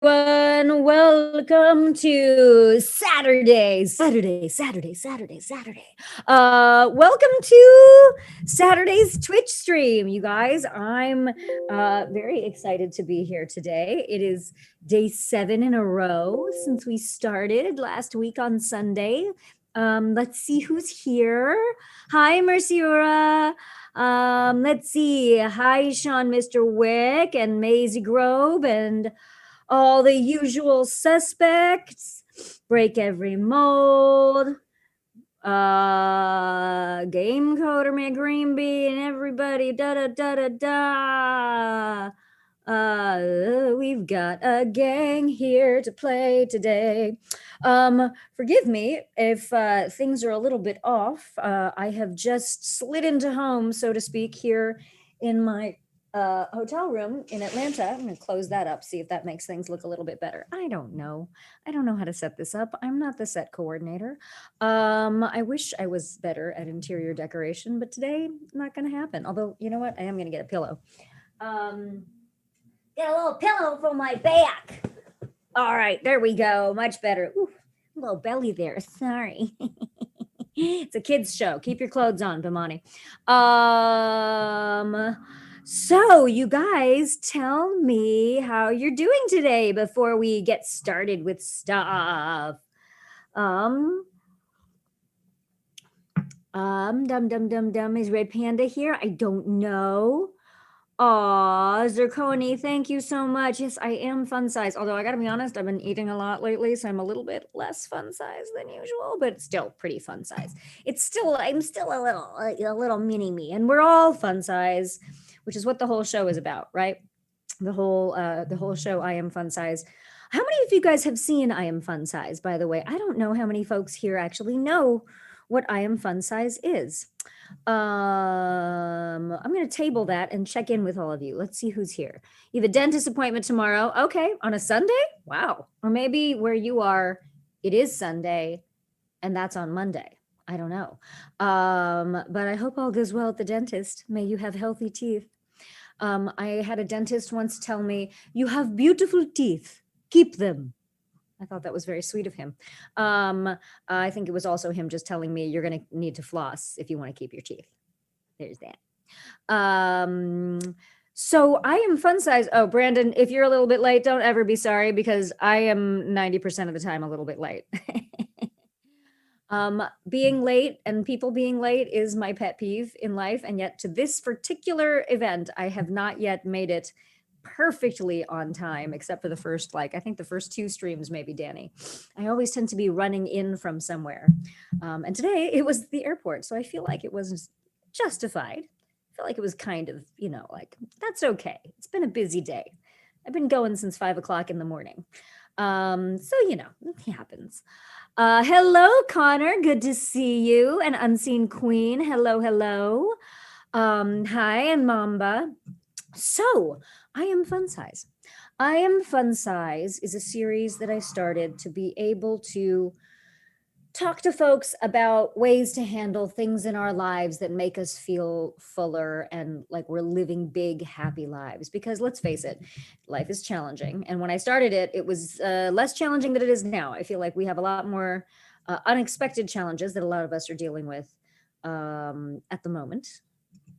everyone. Welcome to Saturday. Welcome to Saturday's Twitch stream, you guys. I'm very excited to be here today. It is day 7 in a row since we started last week on Sunday. Let's see who's here. Hi, Merciura. Let's see. Hi, Sean, Mr. Wick, and Maisie Grove, and all the usual suspects. Break every mold. Game coder, McGreenby, and everybody. Da da da da da. We've got a gang here to play today. Forgive me if things are a little bit off. I have just slid into home, so to speak, here in my hotel room in Atlanta. I'm going to close that up, see if that makes things look a little bit better. I don't know how to set this up. I'm not the set coordinator. I wish I was better at interior decoration, but today not going to happen. Although, you know what? I am going to get a pillow. Get a little pillow for my back. All right, there we go. Much better. Ooh, a little belly there. Sorry. It's a kids show. Keep your clothes on, Bimani. So you guys tell me how you're doing today before we get started with stuff. Dum. Is Red Panda here? I don't know. Aw, Zirconi, thank you so much. Yes, I am fun size. Although I gotta be honest, I've been eating a lot lately, so I'm a little bit less fun size than usual, but still pretty fun size. I'm still a little mini me, and we're all fun size, which is what the whole show is about, right? The whole show, I Am Fun Size. How many of you guys have seen I Am Fun Size, by the way? I don't know how many folks here actually know what I Am Fun Size is. I'm going to table that and check in with all of you. Let's see who's here. You have a dentist appointment tomorrow. Okay, on a Sunday? Wow. Or maybe where you are, it is Sunday and that's on Monday. I don't know. But I hope all goes well at the dentist. May you have healthy teeth. I had a dentist once tell me, "You have beautiful teeth. Keep them." I thought that was very sweet of him. I think it was also him just telling me you're going to need to floss if you want to keep your teeth. There's that. So I am fun size. Oh, Brandon, if you're a little bit late, don't ever be sorry because I am 90% of the time a little bit late. Being late and people being late is my pet peeve in life. And yet to this particular event, I have not yet made it perfectly on time, except for the first, I think the first 2 streams, maybe, Danny. I always tend to be running in from somewhere. And today it was the airport. So I feel like it was justified. I feel like it was kind of, that's okay. It's been a busy day. I've been going since 5 o'clock in the morning. So, it happens. Hello, Connor. Good to see you. And Unseen Queen. Hello. Hi, and Mamba. So, I Am Fun Size. I Am Fun Size is a series that I started to be able to talk to folks about ways to handle things in our lives that make us feel fuller and like we're living big, happy lives. Because let's face it, life is challenging. And when I started it, it was less challenging than it is now. I feel like we have a lot more unexpected challenges that a lot of us are dealing with at the moment.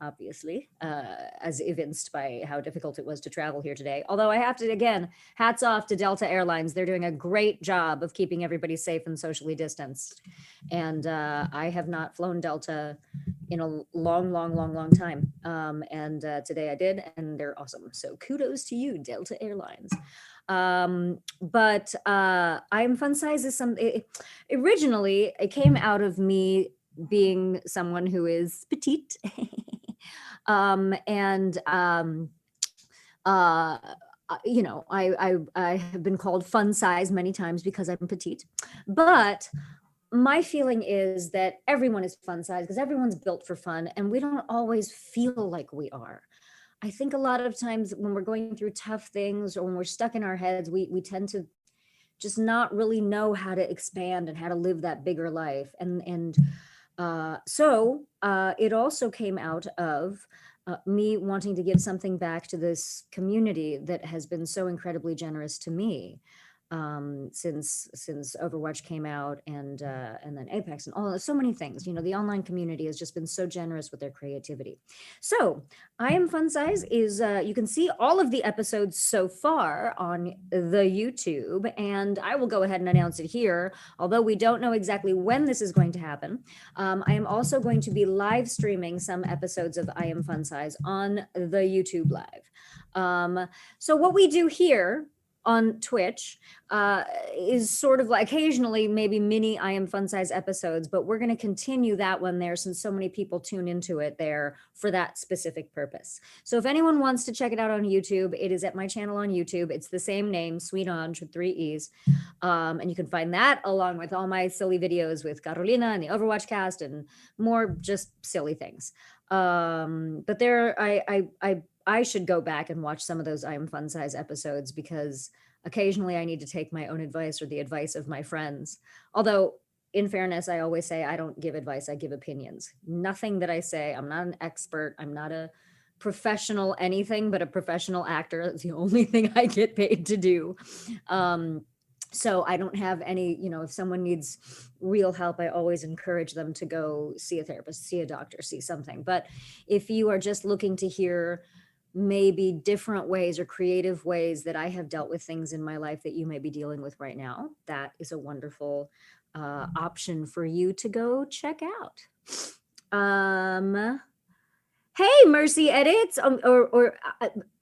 Obviously, as evinced by how difficult it was to travel here today. Although I have to, again, hats off to Delta Airlines. They're doing a great job of keeping everybody safe and socially distanced. And I have not flown Delta in a long time. And today I did, and they're awesome. So kudos to you, Delta Airlines. But I Am Fun Size is originally, it came out of me being someone who is petite. I have been called fun size many times because I'm petite, but my feeling is that everyone is fun size because everyone's built for fun and we don't always feel like we are. I think a lot of times when we're going through tough things or when we're stuck in our heads, we tend to just not really know how to expand and how to live that bigger life. And It also came out of me wanting to give something back to this community that has been so incredibly generous to me since Overwatch came out, and then Apex and all so many things. You know, the online community has just been so generous with their creativity. So I Am Fun Size is you can see all of the episodes so far on the YouTube, and I will go ahead and announce it here. Although we don't know exactly when this is going to happen, I am also going to be live streaming some episodes of I Am Fun Size on the YouTube Live. So what we do here on Twitch is sort of like occasionally maybe mini I Am Fun Size episodes, but we're going to continue that one there since so many people tune into it there for that specific purpose. So if anyone wants to check it out on YouTube, it is at my channel on YouTube. It's the same name, Sweet Ange with 3 E's. And you can find that along with all my silly videos with Carolina and the Overwatch cast and more just silly things. But there, I should go back and watch some of those I Am Fun Size episodes because occasionally I need to take my own advice or the advice of my friends. Although, in fairness, I always say I don't give advice, I give opinions. Nothing that I say, I'm not an expert, I'm not a professional anything but a professional actor. That's the only thing I get paid to do. So I don't have any, you know, if someone needs real help, I always encourage them to go see a therapist, see a doctor, see something. But if you are just looking to hear maybe different ways or creative ways that I have dealt with things in my life that you may be dealing with right now, that is a wonderful option for you to go check out. Hey, Mercy Edits, or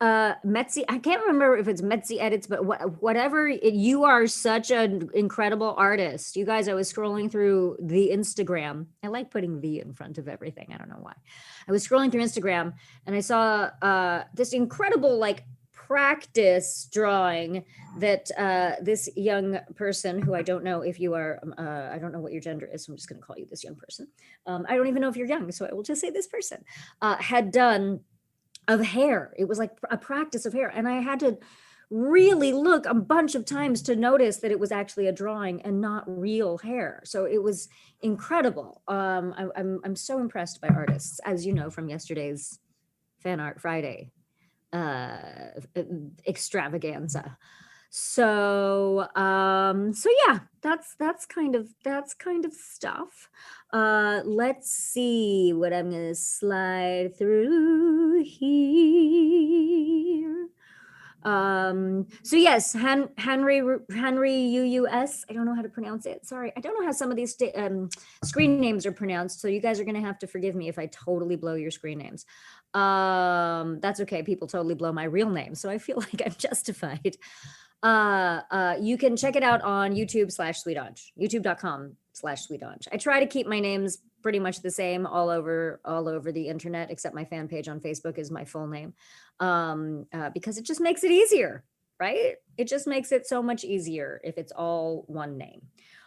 Metzi. I can't remember if it's Metzi Edits, but whatever. You are such an incredible artist. You guys, I was scrolling through the Instagram. I like putting the in front of everything. I don't know why. I was scrolling through Instagram and I saw this incredible like practice drawing that this young person, who I don't know if you are, I don't know what your gender is, so I'm just going to call you this young person. I don't even know if you're young, so I will just say this person had done of hair. It was like a practice of hair, and I had to really look a bunch of times to notice that it was actually a drawing and not real hair. So it was incredible. I'm so impressed by artists, as you know from yesterday's Fan Art Friday extravaganza. So yeah, that's kind of stuff. Let's see what I'm gonna slide through here. So yes, Henry UUS. I don't know how to pronounce it. Sorry, I don't know how some of these screen names are pronounced. So you guys are gonna have to forgive me if I totally blow your screen names. That's okay. People totally blow my real name, so I feel like I'm justified. You can check it out on YouTube/SweetAnge, youtube.com/SweetAnge. I try to keep my names pretty much the same all over the internet, except my fan page on Facebook is my full name, because it just makes it easier, right? It just makes it so much easier if it's all one name.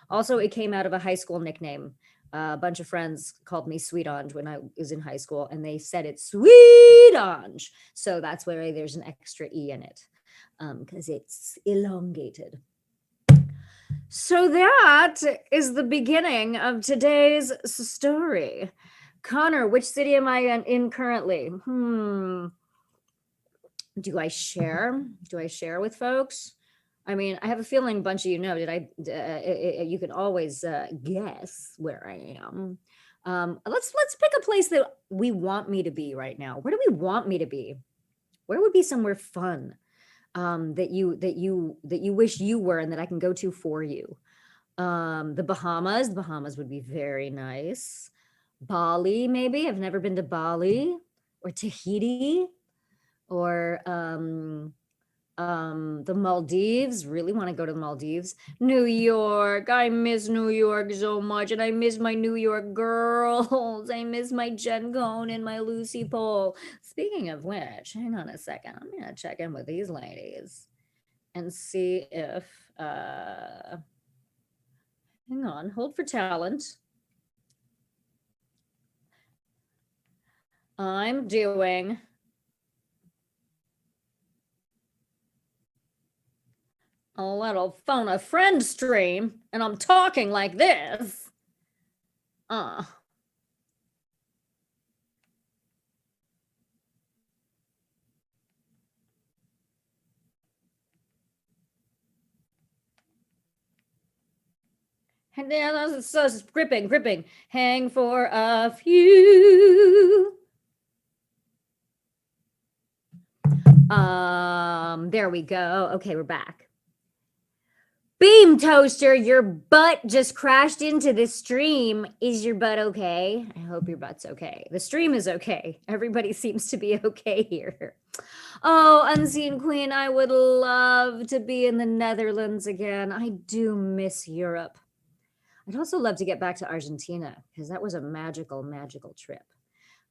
Also, it came out of a high school nickname. A bunch of friends called me Sweet Ange when I was in high school, and they said it's Sweet Ange. So that's where there's an extra E in it, because it's elongated. So that is the beginning of today's story. Connor, which city am I in currently? Do I share? Do I share with folks? I mean, I have a feeling a bunch of you know. You can always guess where I am. Let's pick a place that we want me to be right now. Where do we want me to be? Where would be somewhere fun that you wish you were and that I can go to for you? The Bahamas. The Bahamas would be very nice. Bali, maybe. I've never been to Bali, or Tahiti, or the Maldives. Really want to go to the Maldives. New York. I miss New York so much, and I miss my New York girls. I miss my Jen Cohn and my Lucie Pohl. Speaking of which, hang on a second. I'm gonna check in with these ladies and see if hang on, hold for talent. I'm doing a little phone a friend stream, and I'm talking like this. So gripping. Hang for a few. There we go. Okay, we're back. Beam Toaster, your butt just crashed into the stream. Is your butt okay? I hope your butt's okay. The stream is okay. Everybody seems to be okay here. Oh, Unseen Queen, I would love to be in the Netherlands again. I do miss Europe. I'd also love to get back to Argentina because that was a magical, magical trip.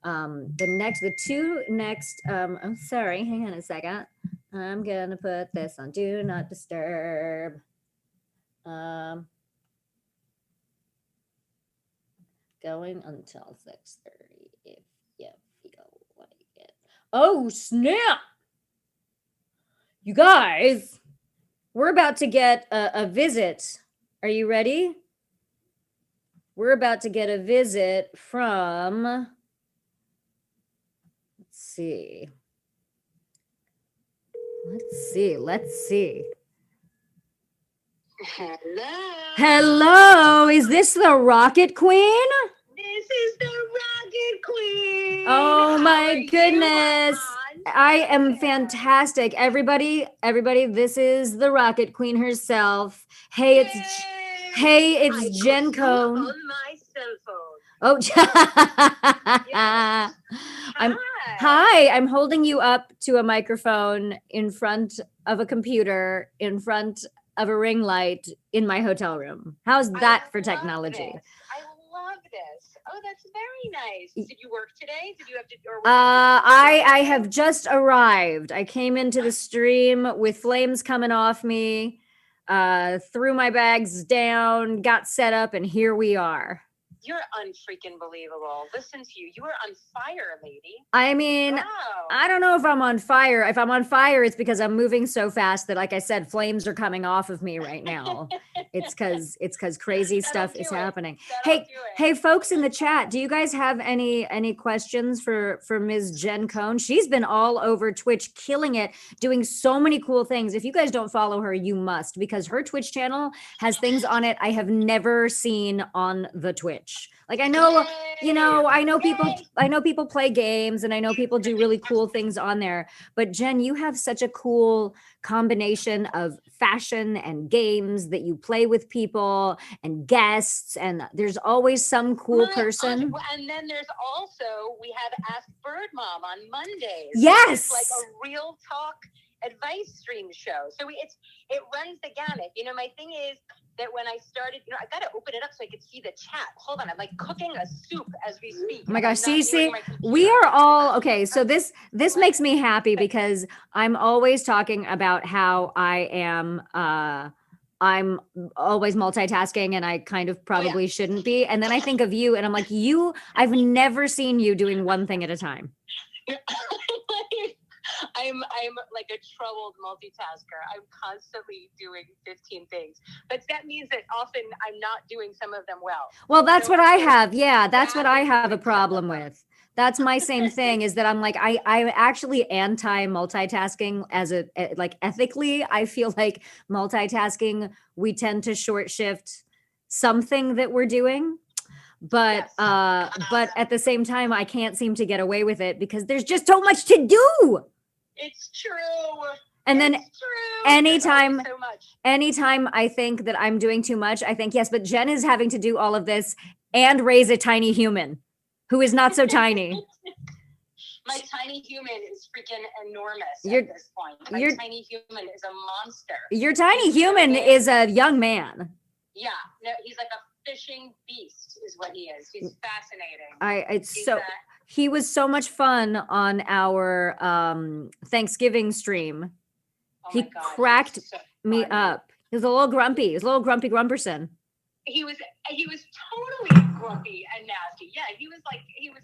The two next, I'm sorry, hang on a second. I'm gonna put this on Do Not Disturb. Going until 6:30 if you feel like it. Oh, snap! You guys, we're about to get a visit. Are you ready? We're about to get a visit from, let's see. Hello, is this the Rocket Queen? This is the Rocket Queen. Oh my goodness. I am fantastic. Everybody, this is the Rocket Queen herself. Hey, it's Jen Cohn. On my cell phone. Oh, Yes. Hi, I'm holding you up to a microphone in front of a computer, in front of a ring light in my hotel room. How's that for technology? I love this. Oh, that's very nice. Did you work today? Did you have to? I have just arrived. I came into the stream with flames coming off me, threw my bags down, got set up, and here we are. You're unfreaking believable. Listen to you. You are on fire, lady. I mean, wow. I don't know if I'm on fire. If I'm on fire, it's because I'm moving so fast that, like I said, flames are coming off of me right now. It's because crazy stuff is happening. Hey, folks in the chat, do you guys have any questions for Ms. Jen Cohn? She's been all over Twitch, killing it, doing so many cool things. If you guys don't follow her, you must, because her Twitch channel has things on it I have never seen on the Twitch. Like I know people play games and I know people do really cool things on there, but Jen, you have such a cool combination of fashion and games that you play with people and guests, and there's always some cool person. And then there's also, we have Ask Bird Mom on Mondays. Yes. It's like a real talk advice stream show. So it runs the gamut. You know, my thing is that when I started, I got to open it up so I could see the chat. Hold on, I'm like cooking a soup as we speak. Oh my gosh, see, we are all okay. So this makes me happy because I'm always talking about how I'm always multitasking and I kind of probably shouldn't be. And then I think of you and I'm like, I've never seen you doing one thing at a time. I'm like a troubled multitasker. I'm constantly doing 15 things, but that means that often I'm not doing some of them well. Well, that's what I have. Yeah, that's what I have a problem with. That's my same thing, is that I'm like, I'm actually anti-multitasking like ethically. I feel like multitasking, we tend to short shift something that we're doing. But at the same time, I can't seem to get away with it because there's just so much to do. It's true. And then anytime so much. Anytime I think that I'm doing too much, I think, yes, but Jen is having to do all of this and raise a tiny human who is not so tiny. My tiny human is freaking enormous at this point. My tiny human is a monster. Your tiny human is a young man. Yeah, no, he's like a fishing beast is what he is. He's fascinating. He was so much fun on our Thanksgiving stream. Oh he cracked me up. He was a little grumpy. He was a little grumpy grumperson. He was totally grumpy and nasty. Yeah, he was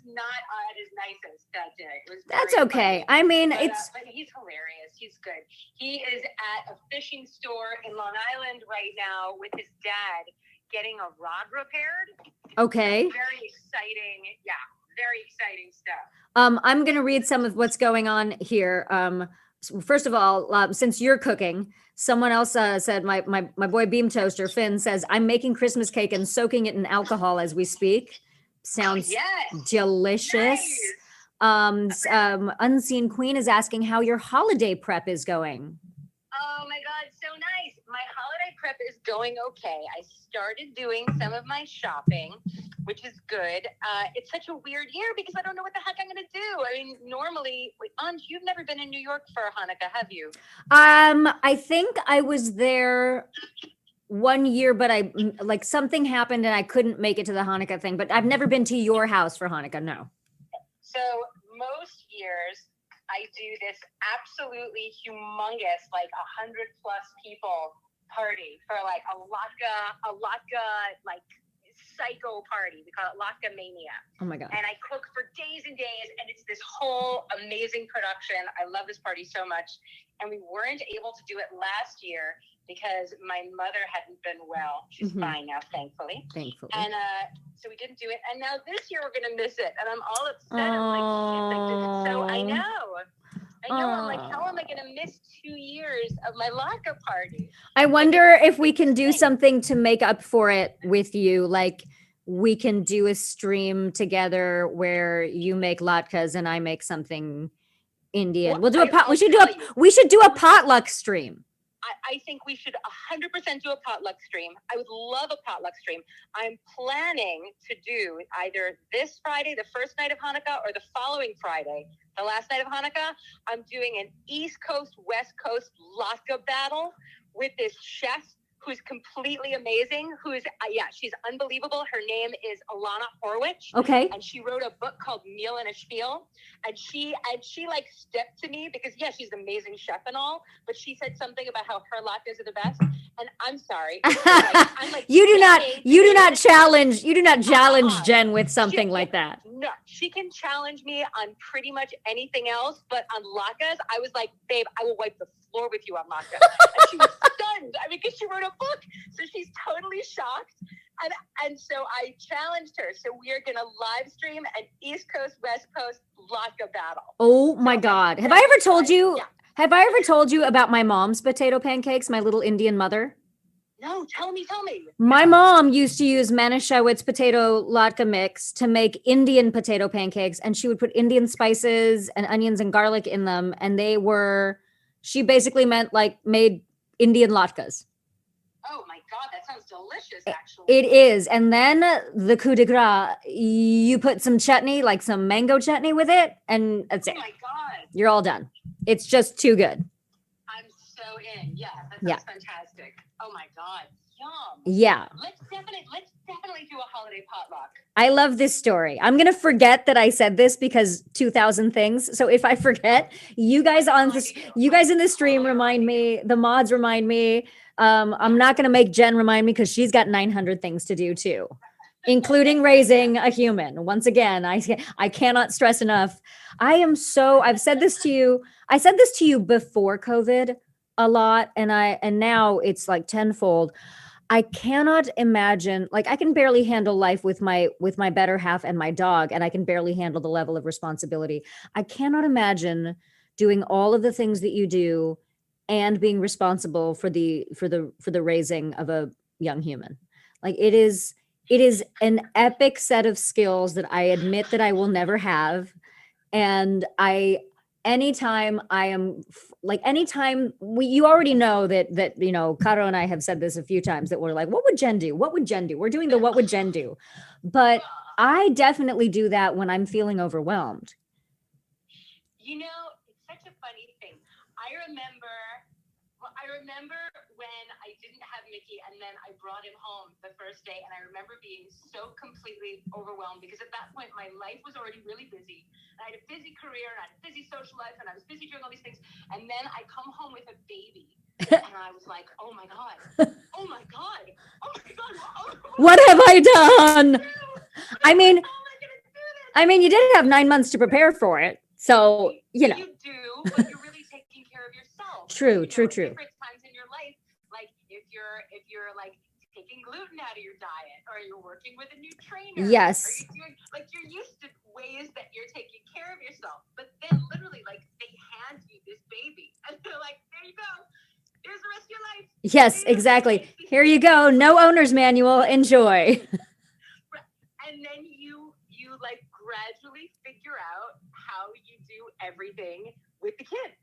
not at his nicest that day. That's okay. Funny. I mean, but he's hilarious. He's good. He is at a fishing store in Long Island right now with his dad getting a rod repaired. Okay. Very exciting. Yeah, very exciting stuff. I'm going to read some of what's going on here. First of all, since you're cooking, someone else said my boy Beam Toaster Finn says I'm making Christmas cake and soaking it in alcohol as we speak. Sounds delicious. Nice. Unseen Queen is asking how your holiday prep is going. Oh my God, so nice. My holiday prep is going okay. I started doing some of my shopping, which is good. It's such a weird year because I don't know what the heck I'm going to do. I mean, normally, Anj, you've never been in New York for Hanukkah, have you? I think I was there one year, but I like something happened and I couldn't make it to the Hanukkah thing, but I've never been to your house for Hanukkah. No. So most years I do this absolutely humongous, like 100+ people party for like a latke, like psycho party. We call it latke mania. Oh my God. And I cook for days and days, and it's this whole amazing production. I love this party so much. And we weren't able to do it last year because my mother hadn't been well. She's fine now, thankfully. And so we didn't do it. And now this year we're going to miss it. And I'm all upset. I'm like, shit, I did it. So I know. I'm like, how am I going to miss 2 years of my latke party? I wonder if we can do something to make up for it with you. Like we can do a stream together where you make latkes and I make something Indian. Well, We'll do we should do a potluck stream. I think we should 100% do a potluck stream. I would love a potluck stream. I'm planning to do either this Friday, the first night of Hanukkah, or the following Friday, the last night of Hanukkah. I'm doing an East Coast, West Coast latke battle with this chef who's completely amazing, she's unbelievable. Her name is Alana Horwich. Okay. And she wrote a book called Meal and a Spiel. And she like stepped to me because, she's an amazing chef and all, but she said something about how her latkes are the best. And I'm sorry. I'm like, you do not challenge Jen with something like that. No, she can challenge me on pretty much anything else, but on latkes, I was like, babe, I will wipe the floor with you on latkes. And she was stunned. I mean, because she wrote a book, so she's totally shocked. And so I challenged her. So we are going to live stream an East Coast, West Coast latke battle. Oh my God. Have I ever told you? Yeah. Have I ever told you about my mom's potato pancakes, my little Indian mother? No, tell me. My mom used to use Manischewitz potato latke mix to make Indian potato pancakes, and she would put Indian spices and onions and garlic in them, and she basically made Indian latkes. Oh my God, that sounds delicious, actually. It is. And then the coup de grace, you put some chutney, like some mango chutney with it, and that's it. Oh my God. You're all done. It's just too good. I'm so in. Yeah, that sounds fantastic. Oh my God. Yum. Yeah. Let's definitely do a holiday potluck. I love this story. I'm going to forget that I said this because 2,000 things. So if I forget, you guys in the stream remind me, the mods remind me. I'm not going to make Jen remind me because she's got 900 things to do too, including raising a human. Once again, I cannot stress enough. I've said this to you. I said this to you before COVID a lot. And now it's like tenfold. I cannot imagine, like I can barely handle life with my better half and my dog, and I can barely handle the level of responsibility. I cannot imagine doing all of the things that you do and being responsible for the raising of a young human. Like it is an epic set of skills that I admit that I will never have. And anytime you already know that Caro and I have said this a few times that we're like, what would Jen do? What would Jen do? We're doing the what would Jen do? But I definitely do that when I'm feeling overwhelmed. It's such a funny thing. I remember when I didn't have Mickey and then I brought him home the first day, and I remember being so completely overwhelmed because at that point my life was already really busy. I had a busy career and I had a busy social life and I was busy doing all these things. And then I come home with a baby and I was like, oh my God. What have I done? I mean, you did have 9 months to prepare for it. So, You do, but you're really taking care of yourself. True. Different times in your life, like if you're like taking gluten out of your diet, or you're working with a new trainer. Yes. Or you're used to ways that you're taking care of yourself. But then literally, like, they hand you this baby. And they're like, there you go. Here's the rest of your life. Yes, exactly. Here you go. No owner's manual. Enjoy. And then you like gradually figure out how you do everything with the kid.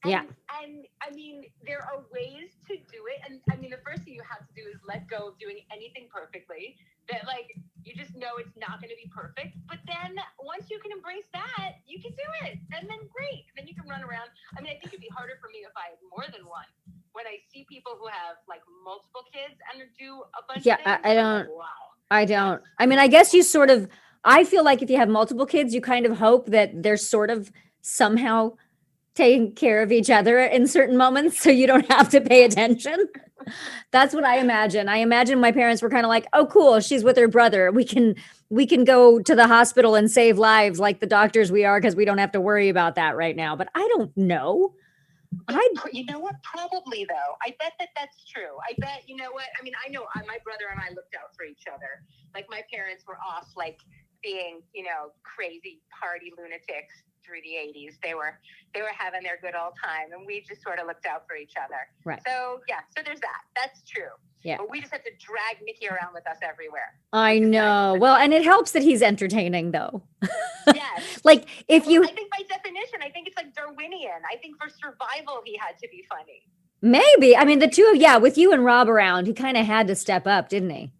And I mean, there are ways to do it. And I mean, the first thing you have to do is let go of doing anything perfectly. That like, you just know it's not going to be perfect. But then once you can embrace that, you can do it. And then great. And then you can run around. I mean, I think it'd be harder for me if I had more than one. When I see people who have like multiple kids and do a bunch of things, I don't. like, wow. I don't. I mean, I guess you sort of, I feel like if you have multiple kids, you kind of hope that they're sort of somehow taking care of each other in certain moments so you don't have to pay attention. That's what I imagine. I imagine my parents were kind of like, oh, cool, she's with her brother. We can go to the hospital and save lives like the doctors we are because we don't have to worry about that right now. But I don't know. You know what? Probably though. I bet that's true. I bet, you know what? I mean, I know my brother and I looked out for each other. Like my parents were off, like being, you know, crazy party lunatics through the 80s. They were having their good old time, and we just sort of looked out for each other. Right. So yeah. So there's that. That's true. Yeah. But we just have to drag Mickey around with us everywhere. I know. Well, and it helps that he's entertaining though. Yes. Like if you, I think by definition, I think it's like Darwinian. I think for survival, he had to be funny. Maybe. I mean, the two of, yeah, with you and Rob around, he kind of had to step up, didn't he?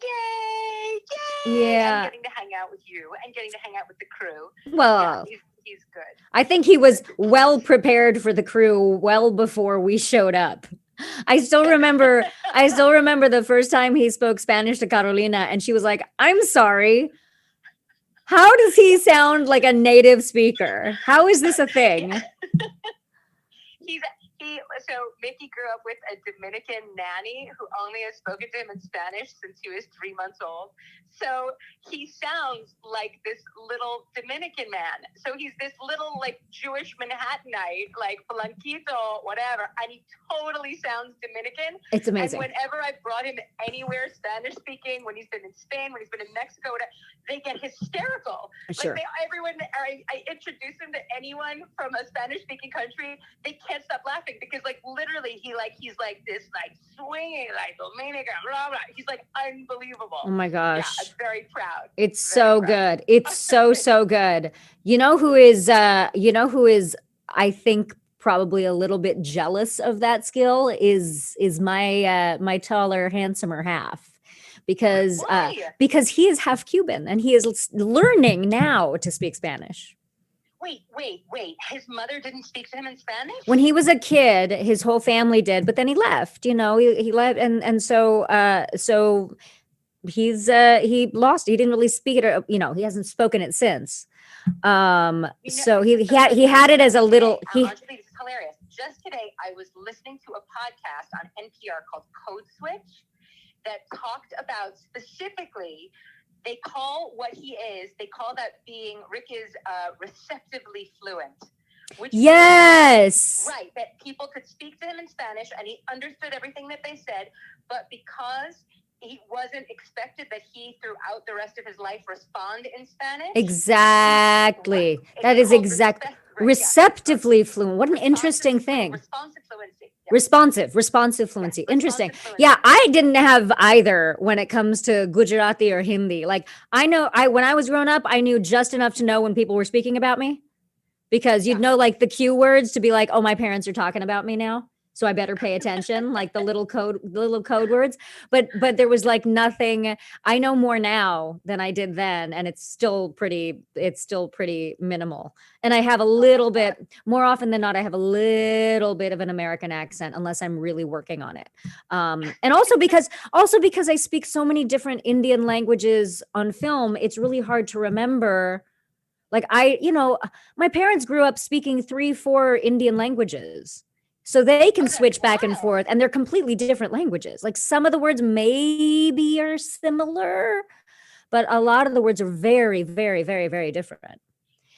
Yay! Yay! Yeah. And getting to hang out with you and getting to hang out with the crew. Well, yeah, he's good. I think he was well prepared for the crew well before we showed up. I still remember the first time he spoke Spanish to Carolina, and she was like, I'm sorry. How does he sound like a native speaker? How is this a thing? So Mickey grew up with a Dominican nanny who only has spoken to him in Spanish since he was 3 months old. So he sounds like this little Dominican man. So he's this little like Jewish Manhattanite, like Blanquito, whatever. And he totally sounds Dominican. It's amazing. And whenever I brought him anywhere Spanish speaking, when he's been in Spain, when he's been in Mexico, whatever, they get hysterical. Sure. Like I introduce him to anyone from a Spanish speaking country, they can't stop laughing because like literally he's like this like swinging like Dominican blah blah. He's like unbelievable. Oh my gosh. Yeah, I'm very proud. It's so good. It's so good. You know who is I think probably a little bit jealous of that skill is my my taller, handsomer half. Because he is half Cuban and he is learning now to speak Spanish. Wait. His mother didn't speak to him in Spanish? When he was a kid, his whole family did, but then he left, he left. And so he lost, he didn't really speak it, he hasn't spoken it since. So he had it as a little, this is hilarious. Just today, I was listening to a podcast on NPR called Code Switch that talked about specifically, they call that being, Rick is receptively fluent. Which yes. Means, right, that people could speak to him in Spanish and he understood everything that they said, but because he wasn't expected that he throughout the rest of his life respond in Spanish. Exactly. That is exactly receptively fluent. What an interesting thing. Responsive fluency. Yeah. Responsive fluency. Interesting. Yeah, I didn't have either when it comes to Gujarati or Hindi. Like when I was growing up, I knew just enough to know when people were speaking about me, because you'd know like the cue words to be like, oh, my parents are talking about me now, so I better pay attention, like the little code words. But there was like nothing. I know more now than I did then, and it's still pretty minimal. And I have a little bit more often than not. I have a little bit of an American accent, unless I'm really working on it. And also because I speak so many different Indian languages on film, it's really hard to remember. Like my parents grew up speaking 3-4 Indian languages. So they can switch back and forth, and they're completely different languages. Like some of the words maybe are similar, but a lot of the words are very, very, very, very different.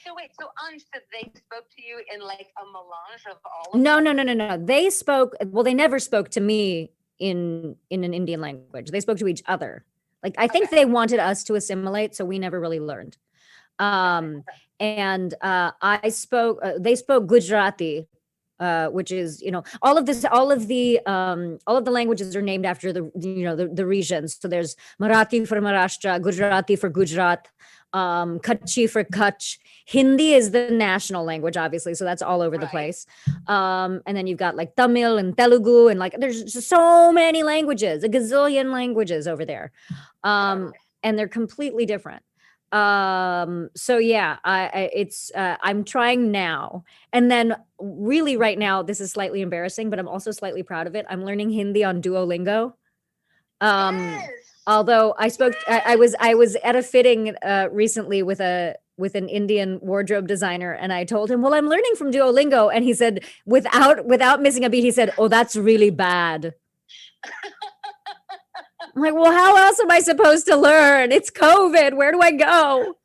So wait, so Anj, they spoke to you in like a melange of all of them? No. They spoke, well, they never spoke to me in an Indian language. They spoke to each other. Like I think they wanted us to assimilate, so we never really learned. and they spoke Gujarati, which is, all of the languages are named after the regions. So there's Marathi for Maharashtra, Gujarati for Gujarat, Kutchi for Kutch. Hindi is the national language, obviously, so that's all over the place. And then you've got like Tamil and Telugu, and like there's just so many languages, a gazillion languages over there, and they're completely different. So yeah, I'm trying now. And then really right now, this is slightly embarrassing, but I'm also slightly proud of it. I'm learning Hindi on Duolingo. Although I was at a fitting recently with an Indian wardrobe designer, and I told him, well, I'm learning from Duolingo. And he said, without missing a beat, he said, oh, that's really bad. I'm like, well, how else am I supposed to learn? It's COVID. Where do I go?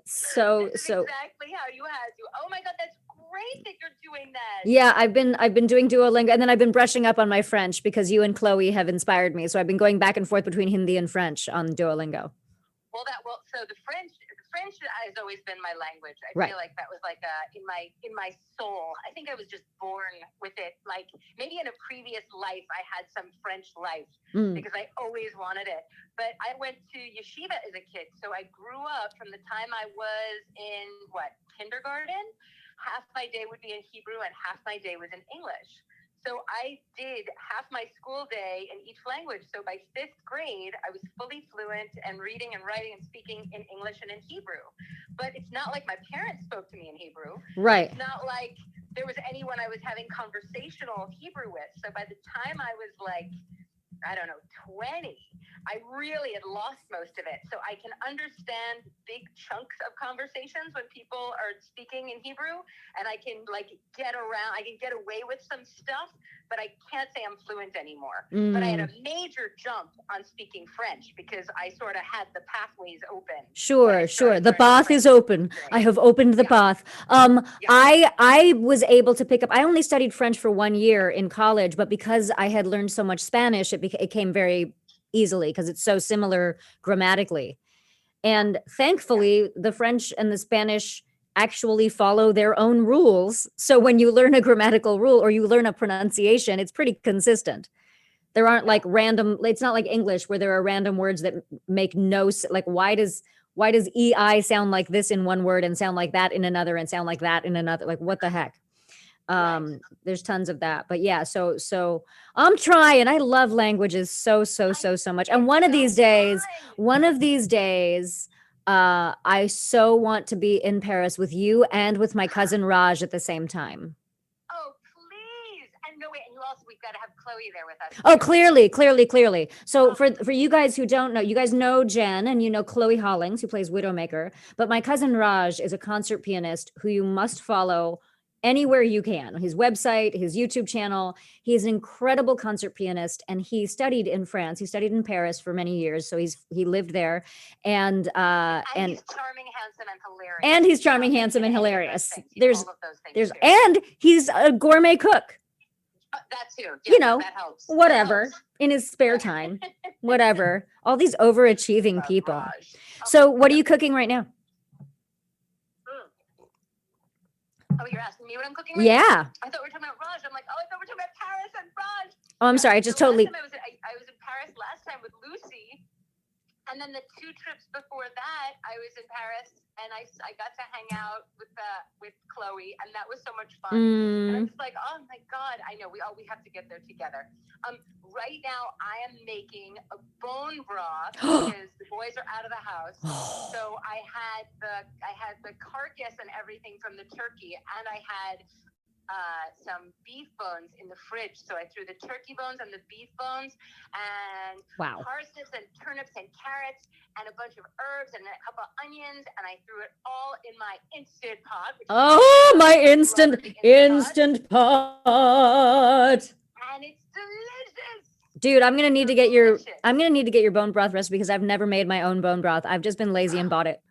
So exactly how you had to. Oh my God, that's great that you're doing that. Yeah, I've been doing Duolingo, and then I've been brushing up on my French because you and Chloe have inspired me. So I've been going back and forth between Hindi and French on Duolingo. So the French has always been my language. I Right. feel like that was like in my soul. I think I was just born with it. Like maybe in a previous life, I had some French life because I always wanted it. But I went to yeshiva as a kid. So I grew up from the time I was in kindergarten. Half my day would be in Hebrew and half my day was in English. So I did half my school day in each language. So by 5th grade, I was fully fluent and reading and writing and speaking in English and in Hebrew. But it's not like my parents spoke to me in Hebrew. Right. It's not like there was anyone I was having conversational Hebrew with. So by the time I was like, I don't know, 20, I really had lost most of it. So I can understand big chunks of conversations when people are speaking in Hebrew, and I can get away with some stuff, but I can't say I'm fluent anymore. But I had a major jump on speaking French because I sort of had the pathways open. Sure. The path is open. I have opened the path. I was able to pick up, I only studied French for 1 year in college, but because I had learned so much Spanish, it came very easily because it's so similar grammatically. And thankfully, the French and the Spanish actually follow their own rules. So when you learn a grammatical rule or you learn a pronunciation, it's pretty consistent. There aren't like random, it's not like English where there are random words that make no, like why does EI sound like this in one word and sound like that in another and sound like that in another? Like what the heck? There's tons of that, but yeah, so I'm trying. I love languages so much. And one of these days, I so want to be in Paris with you and with my cousin Raj at the same time. Oh, please. And no, wait, and we've got to have Chloe there with us. Oh, clearly. So for you guys who don't know, you guys know Jen and you know Chloe Hollings, who plays Widowmaker, but my cousin Raj is a concert pianist who you must follow anywhere you can. His website, his YouTube channel. He's an incredible concert pianist, and he studied in France. He studied in Paris for many years, so he lived there. And he's charming, handsome, and hilarious. And he's charming, handsome, and hilarious. And he's a gourmet cook. That too. Yeah, that helps. Whatever, in his spare time, whatever. All these overachieving people. So what are you cooking right now? Oh, you're asking me what I'm cooking? Yeah. I thought we were talking about Raj. I'm like, I thought we were talking about Paris and Raj. Oh, I'm sorry. I just totally. I was in Paris last time with Lucie. And then the 2 trips before that, I was in Paris and I got to hang out with Chloe, and that was so much fun. And I'm just like, oh my God, I know we have to get there together. Right now I am making a bone broth because the boys are out of the house. So I had the carcass and everything from the turkey, and I had some beef bones in the fridge. So I threw the turkey bones and the beef bones and parsnips and turnips and carrots and a bunch of herbs and a couple of onions, and I threw it all in my Instant Pot. My instant pot. And it's delicious. Dude, I'm gonna need to get your bone broth recipe because I've never made my own bone broth. I've just been lazy and bought it.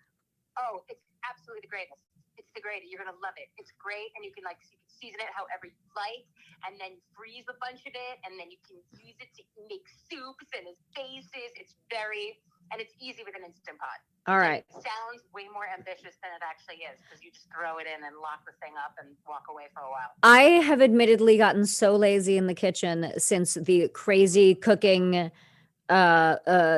Oh, it's absolutely the greatest. It's the greatest. You're gonna love it. It's great, and you can season it however you like, and then freeze a bunch of it, and then you can use it to make soups and as bases. It's very and it's easy with an Instant Pot. All right. It sounds way more ambitious than it actually is because you just throw it in and lock the thing up and walk away for a while. I have admittedly gotten so lazy in the kitchen since the crazy cooking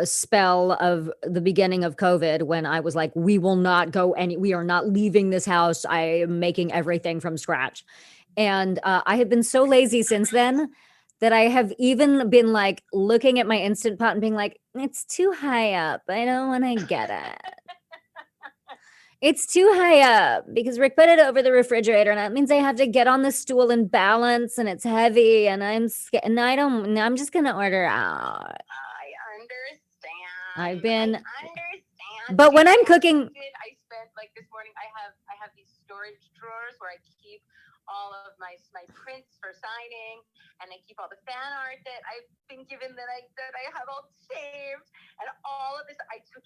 spell of the beginning of COVID, when I was like, we are not leaving this house. I am making everything from scratch. And I have been so lazy since then that I have even been like looking at my Instant Pot and being like, it's too high up. I don't want to get it. It's too high up because Rick put it over the refrigerator, and that means I have to get on the stool and balance, and it's heavy, and I'm scared. And I'm just gonna order out. I understand. I understand. But when I'm cooking, I spent like this morning. I have these storage drawers where I keep all of my prints for signing, and I keep all the fan art that I've been given that I have all saved, and all of this. I took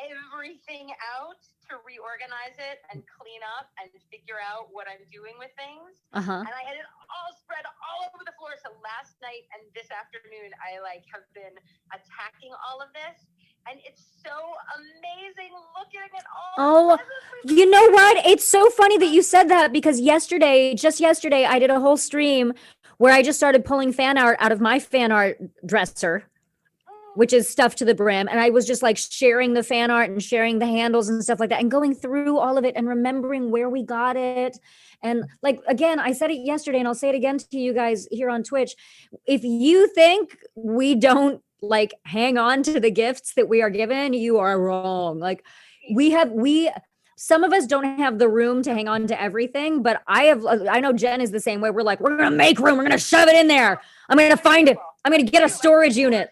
everything out to reorganize it and clean up and figure out what I'm doing with things. And I had it all spread all over the floor. So last night and this afternoon, I have been attacking all of this. And it's so amazing looking at all. Oh, you know what? It's so funny that you said that, because just yesterday, I did a whole stream where I just started pulling fan art out of my fan art dresser, which is stuffed to the brim. And I was just like sharing the fan art and sharing the handles and stuff like that and going through all of it and remembering where we got it. And like, again, I said it yesterday and I'll say it again to you guys here on Twitch. If you think we don't like hang on to the gifts that we are given, you are wrong. Like some of us don't have the room to hang on to everything, but I know Jen is the same way. We're like, we're going to make room. We're going to shove it in there. I'm going to find it. I'm going to get a storage unit.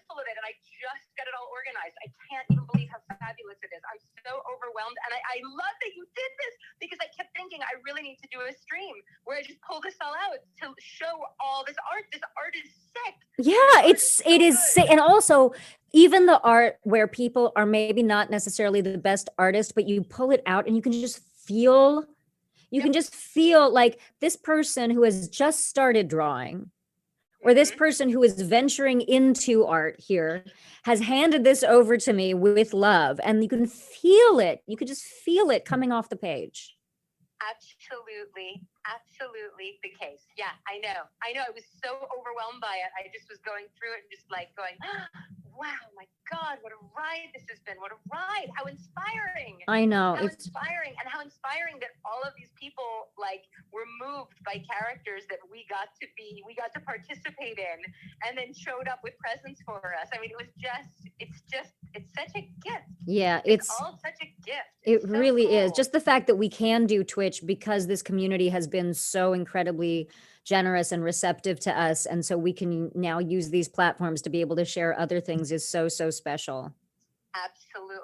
I can't even believe how fabulous it is. I'm so overwhelmed. And I love that you did this, because I kept thinking I really need to do a stream where I just pull this all out to show all this art. This art is sick. Yeah, it is sick. And also, even the art where people are maybe not necessarily the best artist, but you pull it out and you can just feel, like this person who has just started drawing, or this person who is venturing into art here, has handed this over to me with love, and you can feel it. You could just feel it coming off the page. Absolutely the case. Yeah, I know. I was so overwhelmed by it. I just was going through it and just like going, wow, my God, what a ride this has been. What a ride. How inspiring. I know. How inspiring. And how inspiring that all of these people were moved by characters that we got to participate in, and then showed up with presents for us. I mean, it's such a gift. Yeah, it's all such a gift. It really is. Just the fact that we can do Twitch because this community has been so incredibly generous and receptive to us. And so we can now use these platforms to be able to share other things is so, so special. Absolutely.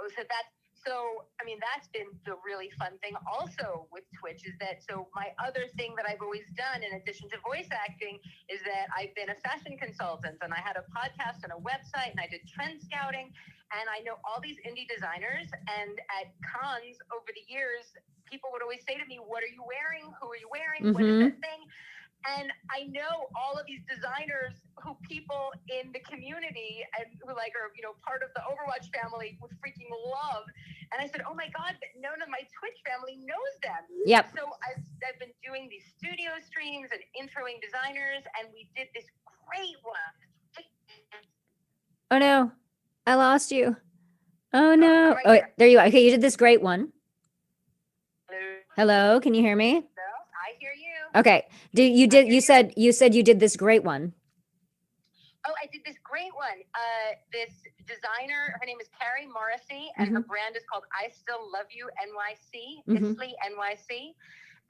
That's been the really fun thing also with Twitch is that, so my other thing that I've always done in addition to voice acting is that I've been a fashion consultant, and I had a podcast and a website, and I did trend scouting, and I know all these indie designers, and at cons over the years, people would always say to me, what are you wearing? Who are you wearing? What is that thing? And I know all of these designers who people in the community and who are, part of the Overwatch family would freaking love. And I said, oh my God, but none of my Twitch family knows them. Yep. So I've been doing these studio streams and introing designers, and we did this great one. Oh no, I lost you. Oh no. Oh, there you are. Okay, you did this great one. Hello, can you hear me? I hear you. Okay. You said you did this great one. Oh, I did this great one. This designer, her name is Carrie Morrissey, and her brand is called I Still Love You NYC, Isley NYC.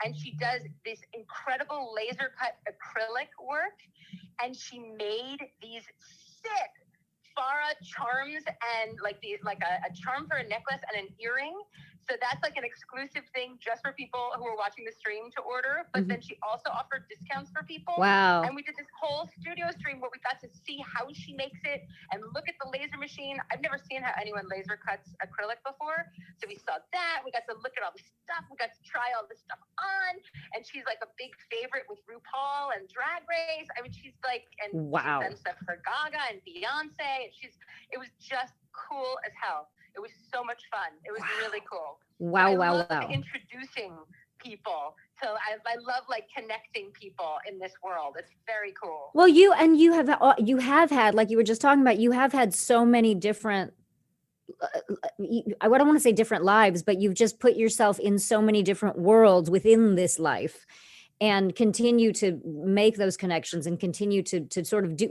And she does this incredible laser cut acrylic work. And she made these sick Farah charms and a charm for a necklace and an earring. So that's like an exclusive thing just for people who are watching the stream to order. But then she also offered discounts for people. Wow. And we did this whole studio stream where we got to see how she makes it and look at the laser machine. I've never seen how anyone laser cuts acrylic before. So we saw that. We got to look at all the stuff. We got to try all this stuff on. And she's like a big favorite with RuPaul and Drag Race. I mean, she's like, and wow. she's done stuff for Gaga and Beyonce. And it was just cool as hell. It was so much fun. It was really cool. Wow, I wow, love wow. introducing people. So I love like connecting people in this world. It's very cool. Well, you have had, like you were just talking about, you have had so many different, I don't want to say different lives, but you've just put yourself in so many different worlds within this life, and continue to make those connections and continue to sort of do,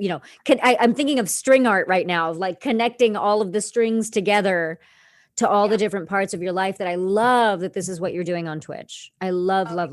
I'm thinking of string art right now, like connecting all of the strings together to all the different parts of your life, that I love that this is what you're doing on Twitch. I love it. I love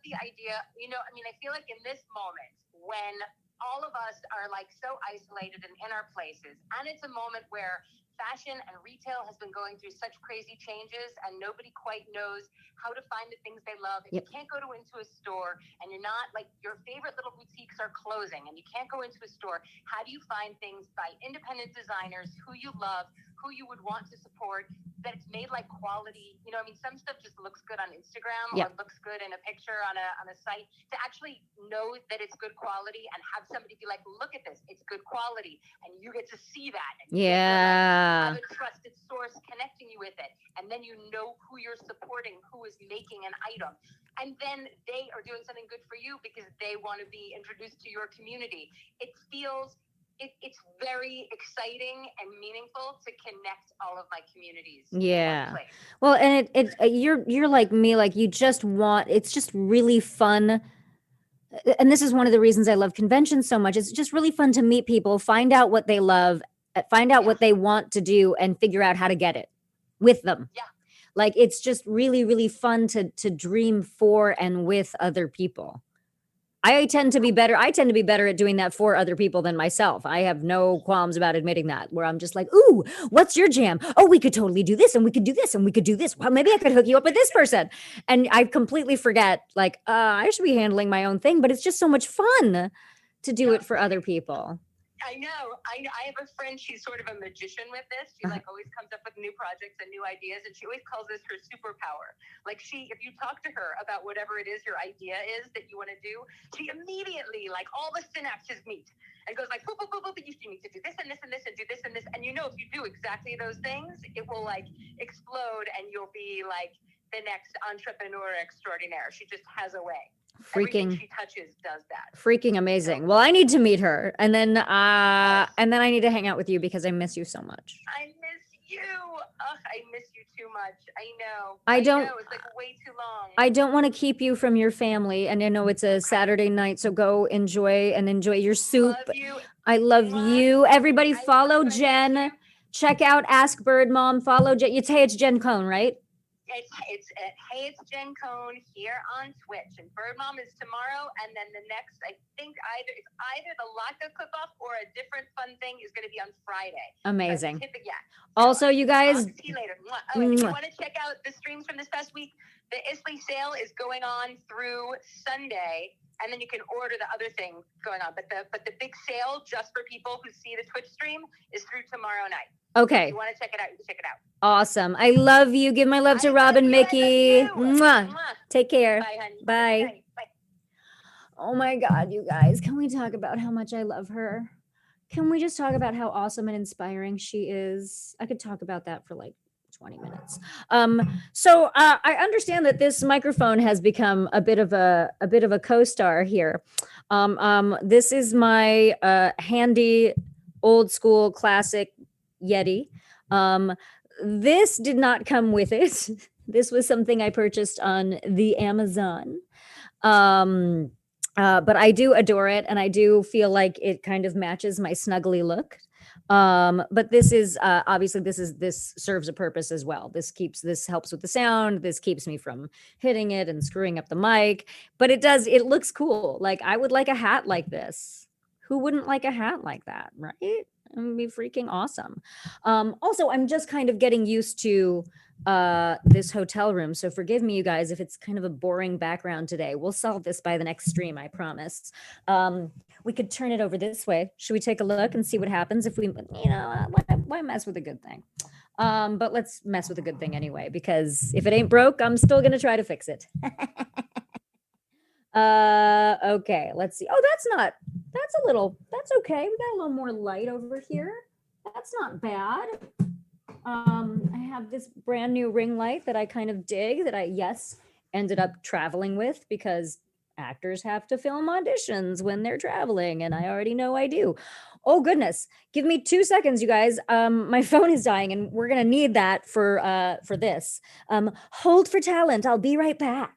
the idea. I mean, I feel like in this moment when all of us are like so isolated and in our places, and it's a moment where fashion and retail has been going through such crazy changes and nobody quite knows how to find the things they love. If you can't go into a store, and you're not, like, your favorite little boutiques are closing and you can't go into a store, how do you find things by independent designers who you love, who you would want to support, that it's made like quality? I mean, some stuff just looks good on Instagram or looks good in a picture on a site. To actually know that it's good quality and have somebody be like, look at this, it's good quality, and you get to see that, and you get to, have a trusted source connecting you with it, and then you know who you're supporting, who is making an item, and then they are doing something good for you because they want to be introduced to your community. It feels it's very exciting and meaningful to connect all of my communities. Yeah. Well, and you're like me, like you just want, it's just really fun. And this is one of the reasons I love conventions so much. It's just really fun to meet people, find out what they love, find out what they want to do, and figure out how to get it with them. Yeah. Like, it's just really, really fun to dream for and with other people. I tend to be better at doing that for other people than myself. I have no qualms about admitting that, where I'm just like, ooh, what's your jam? Oh, we could totally do this, and we could do this, and we could do this. Well, maybe I could hook you up with this person. And I completely forget, like, I should be handling my own thing, but it's just so much fun to do it for other people. I know. I have a friend, she's sort of a magician with this. She like always comes up with new projects and new ideas, and she always calls this her superpower. Like, if you talk to her about whatever it is your idea is that you want to do, she immediately, like, all the synapses meet and goes like, boop, boop, boop, boop, you need to do this and this and this and do this and this. And if you do exactly those things, it will like explode, and you'll be like the next entrepreneur extraordinaire. She just has a way. Everything she touches does that. Freaking amazing. Well, I need to meet her, and then I need to hang out with you because I miss you so much. I miss you. I miss you too much. I know. It's like way too long. I don't want to keep you from your family, and I know it's a Saturday night, so go enjoy your soup. Love you. I love you. Everybody follow Jen. Check out Ask Bird Mom. Follow Jen. It's Jen Cohn, right? It's Jen Cohn here on Twitch, and Bird Mom is tomorrow, and then the next, I think it's either the Laka cook-off or a different fun thing is going to be on Friday. Amazing. So, also, you guys, see you later. And if you want to check out the streams from this past week, the Isley sale is going on through Sunday, and then you can order the other thing going on. But the big sale just for people who see the Twitch stream is through tomorrow night. Okay. If you want to check it out, you can check it out. Awesome. I love you. Give my love to Rob and Mickey. Mwah. Take care. Bye, honey. Bye. Bye. Oh my God, you guys. Can we talk about how much I love her? Can we just talk about how awesome and inspiring she is? I could talk about that for like 20 minutes. So I understand that this microphone has become a bit of a co-star here. This is my handy old school classic Yeti. This did not come with it. This was something I purchased on the Amazon. But I do adore it, and I do feel like it kind of matches my snuggly look. But this is obviously this serves a purpose as well. This helps with the sound. This keeps me from hitting it and screwing up the mic. But it looks cool. Like, I would like a hat like this. Who wouldn't like a hat like that, right? It would be freaking awesome. Also, I'm just kind of getting used to this hotel room, so forgive me, you guys, if it's kind of a boring background today. We'll solve this by the next stream, I promise. We could turn it over this way. Should we take a look and see what happens if we, why mess with a good thing? But let's mess with a good thing anyway, because if it ain't broke, I'm still gonna try to fix it. Okay, let's see. Oh, that's okay. We got a little more light over here. that's not bad. I have this brand new ring light that I kind of dig that I, yes, ended up traveling with because actors have to film auditions when they're traveling, and I already know I do. Oh goodness, give me 2 seconds, you guys. My phone is dying, and we're gonna need that for this. Hold for talent. I'll be right back.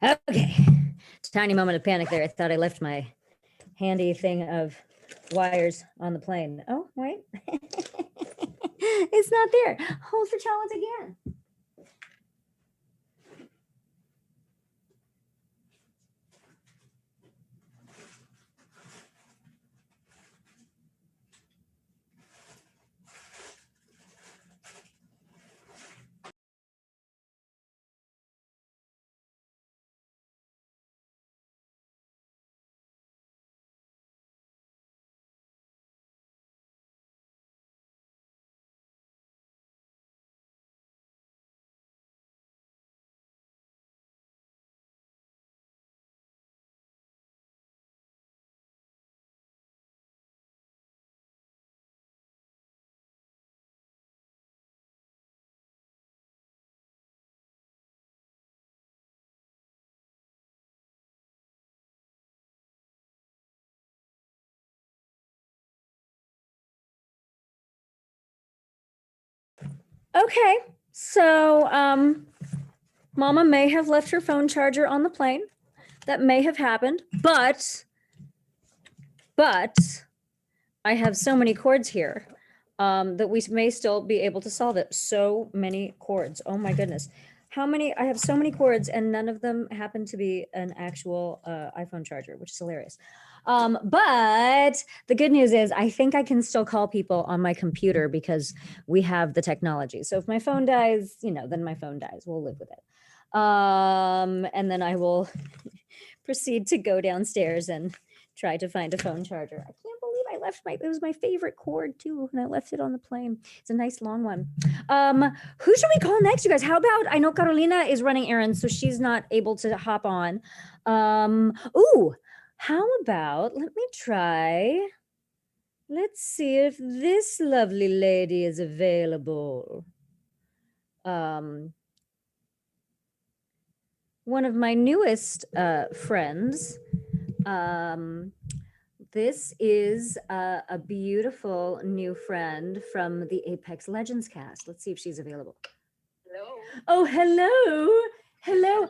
Okay, tiny moment of panic there. I thought I left my handy thing of wires on the plane. Oh, wait. It's not there. Hold for talent again. Okay, so Mama may have left her phone charger on the plane. That may have happened, but I have so many cords here that we may still be able to solve it. So many cords. Oh my goodness. How many? I have so many cords, and none of them happen to be an actual iPhone charger, which is hilarious. But the good news is I think I can still call people on my computer because we have the technology. So if my phone dies, then my phone dies. We'll live with it. And then I will proceed to go downstairs and try to find a phone charger. I can't believe I left it was my favorite cord too, and I left it on the plane. It's a nice long one. Who should we call next, you guys? How about, I know Carolina is running errands, so she's not able to hop on. Ooh, how about, let me try. Let's see if this lovely lady is available. One of my newest friends. This is a beautiful new friend from the Apex Legends cast. Let's see if she's available. Hello. Oh, hello. Hello,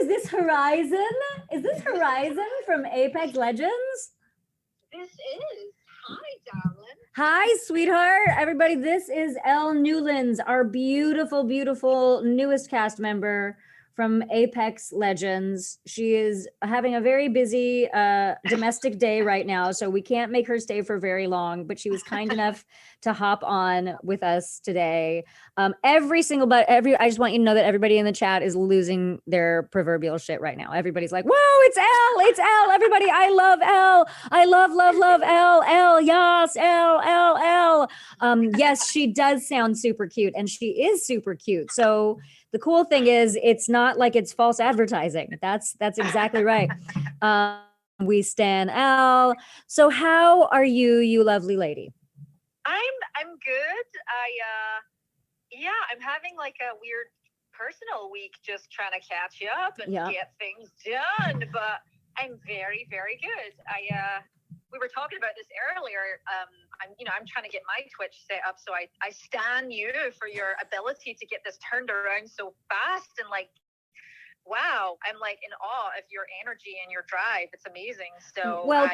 is this Horizon? Is this Horizon from Apex Legends? This is. Hi, darling. Hi, sweetheart. Everybody, this is Elle Newlands, our beautiful, beautiful newest cast member from Apex Legends. She is having a very busy domestic day right now, so we can't make her stay for very long, but she was kind enough to hop on with us today. I just want you to know that everybody in the chat is losing their proverbial shit right now. Everybody's like, whoa, it's Elle. Everybody, I love Elle. I love Elle. Yes, Elle. Yes, she does sound super cute, and she is super cute. So the cool thing is it's not like it's false advertising. That's exactly right. We stan Elle. So how are you, you lovely lady? I'm good. I'm having like a weird personal week, just trying to catch up and get things done. But I'm very, very good. We were talking about this earlier. I'm trying to get my Twitch set up, so I stan you for your ability to get this turned around so fast and like wow, I'm like in awe of your energy and your drive. It's amazing. So Well,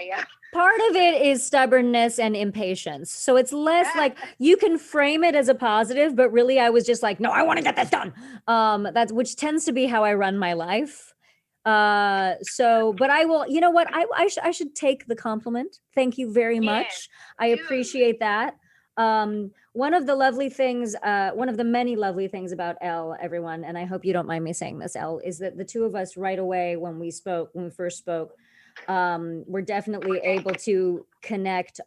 part of it is stubbornness and impatience. So it's less like you can frame it as a positive, but really I was just like, no, I want to get this done. That's which tends to be how I run my life. So, but I will, you know what? I should take the compliment. Thank you very much. I appreciate that. One of the lovely things, one of the many lovely things about Elle, everyone, and I hope you don't mind me saying this, Elle, is that the two of us right away when we first spoke, we're definitely able to connect.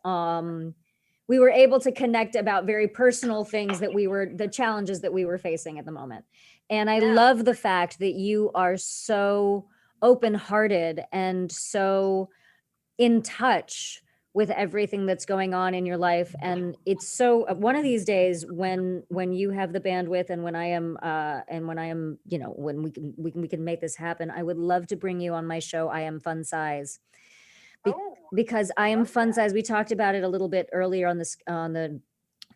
We were able to connect about very personal things that the challenges that we were facing at the moment. And I love the fact that you are so open-hearted and so in touch with everything that's going on in your life. And it's so one of these days when you have the bandwidth and when I am, you know, when we can make this happen, I would love to bring you on my show. I Am Fun Size. Because I Am Fun Size, we talked about it a little bit earlier on the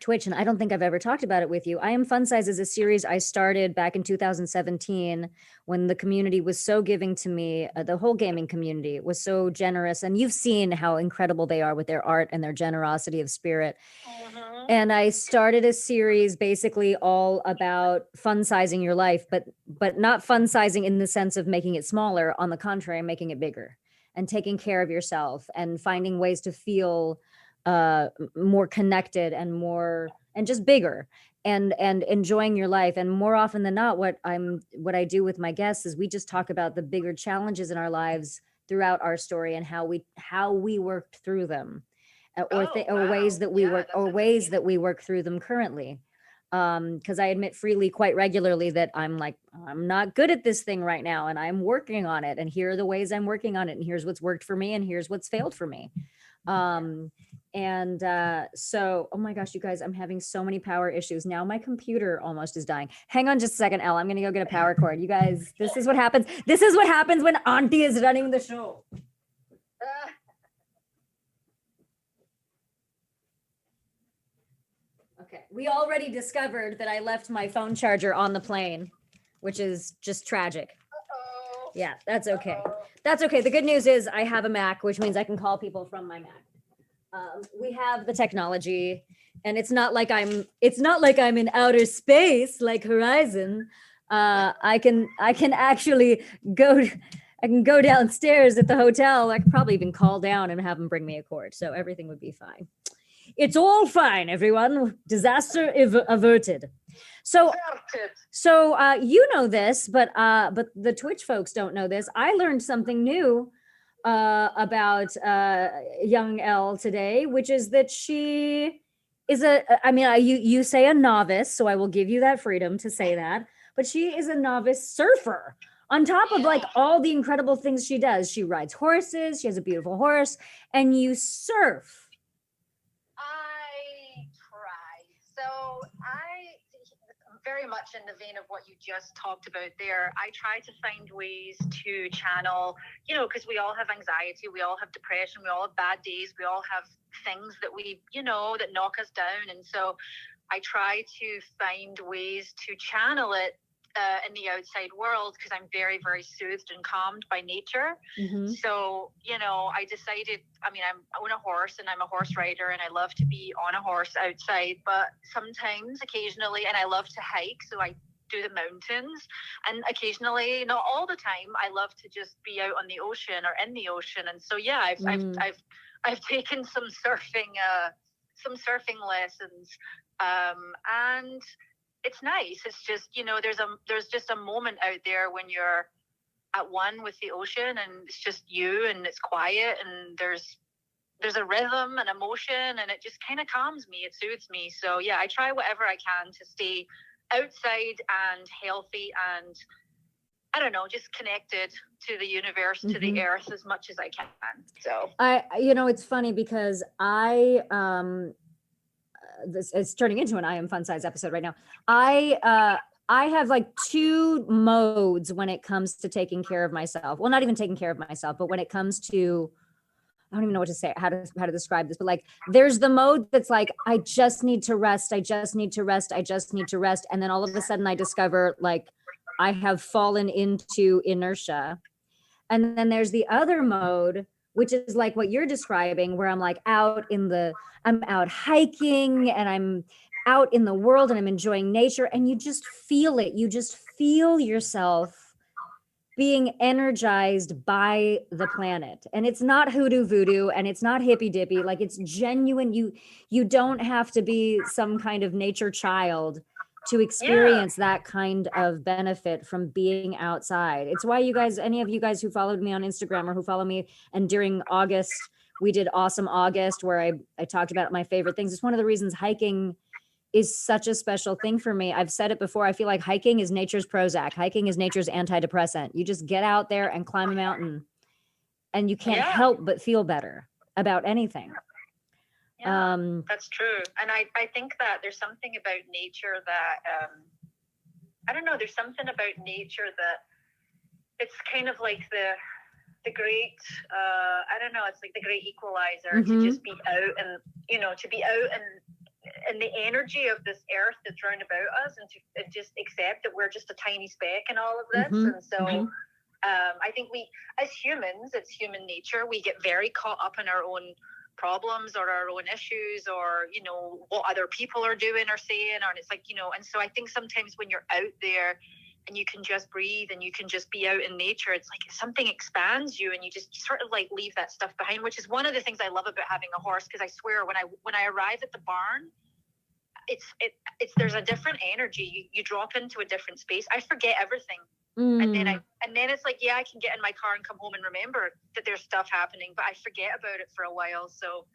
Twitch, and I don't think I've ever talked about it with you. I Am Fun Size is a series I started back in 2017 when the community was so giving to me. The whole gaming community was so generous, and you've seen how incredible they are with their art and their generosity of spirit. And I started a series basically all about fun sizing your life, but not fun sizing in the sense of making it smaller. On the contrary, making it bigger and taking care of yourself and finding ways to feel more connected and just bigger and enjoying your life. And more often than not, what I do with my guests is we just talk about the bigger challenges in our lives throughout our story and how we worked through them, or ways that we work through them currently. Because I admit freely quite regularly that I'm not good at this thing right now and I'm working on it, and here are the ways I'm working on it, and here's what's worked for me and here's what's failed for me. So, oh my gosh, you guys, I'm having so many power issues. Now my computer almost is dying. Hang on just a second, Elle. I'm going to go get a power cord. You guys, this is what happens. This is what happens when Auntie is running the show. Okay. We already discovered that I left my phone charger on the plane, which is just tragic. Yeah, that's okay. That's okay. The good news is I have a Mac, which means I can call people from my Mac. We have the technology, and it's not like I'm in outer space like Horizon. I can actually go downstairs at the hotel. I could probably even call down and have them bring me a cord, so everything would be fine. It's all fine, everyone. Disaster averted. So you know this, but the Twitch folks don't know this. I learned something new about young Elle today, which is that she is you say a novice, so I will give you that freedom to say that, but she is a novice surfer. On top of like all the incredible things she does, she rides horses, she has a beautiful horse, and you surf. I try. So very much in the vein of what you just talked about there, I try to find ways to channel, you know, because we all have anxiety, we all have depression, we all have bad days, we all have things that we, you know, that knock us down. And so I try to find ways to channel it in the outside world, because I'm very, very soothed and calmed by nature. So, you know, I decided, I own a horse and I'm a horse rider and I love to be on a horse outside, but sometimes, occasionally, and I love to hike, so I do the mountains, and occasionally, not all the time, I love to just be out on the ocean or in the ocean. And so, yeah, I've taken some surfing lessons, and it's nice. It's just, you know, there's just a moment out there when you're at one with the ocean and it's just you and it's quiet and there's a rhythm and emotion, and it just kind of calms me. It soothes me. So yeah, I try whatever I can to stay outside and healthy and, I don't know, just connected to the universe, to the earth as much as I can. So it's funny because this is turning into an I Am Fun Size episode right now. I have like two modes when it comes to taking care of myself. Well, not even taking care of myself, but when it comes to, I don't even know what to say, how to describe this, but like, there's the mode that's like, I just need to rest. I just need to rest. I just need to rest. And then all of a sudden I discover like, I have fallen into inertia. And then there's the other mode, which is like what you're describing, where I'm like I'm out hiking and I'm out in the world and I'm enjoying nature, and you just feel it. You just feel yourself being energized by the planet. And it's not hoodoo voodoo and it's not hippy dippy. Like, it's genuine. You don't have to be some kind of nature child to experience that kind of benefit from being outside. It's why you guys, any of you guys who followed me on Instagram or who follow me, and during August, we did Awesome August, where I talked about my favorite things. It's one of the reasons hiking is such a special thing for me. I've said it before. I feel like hiking is nature's Prozac. Hiking is nature's antidepressant. You just get out there and climb a mountain, and you can't help but feel better about anything. That's true. And I think that there's something about nature that, I don't know, there's something about nature that it's kind of like the great, I don't know, it's like the great equalizer to just be out and, to be out and the energy of this earth that's round about us, and to just accept that we're just a tiny speck in all of this. And so I think we, as humans, it's human nature, we get very caught up in our own problems or our own issues, or what other people are doing or saying, and it's like, and so I think sometimes when you're out there and you can just breathe and you can just be out in nature, it's like something expands you and you just sort of like leave that stuff behind, which is one of the things I love about having a horse. Because I swear when I arrive at the barn, it's there's a different energy. You drop into a different space. I forget everything. And then it's like, I can get in my car and come home and remember that there's stuff happening, but I forget about it for a while. So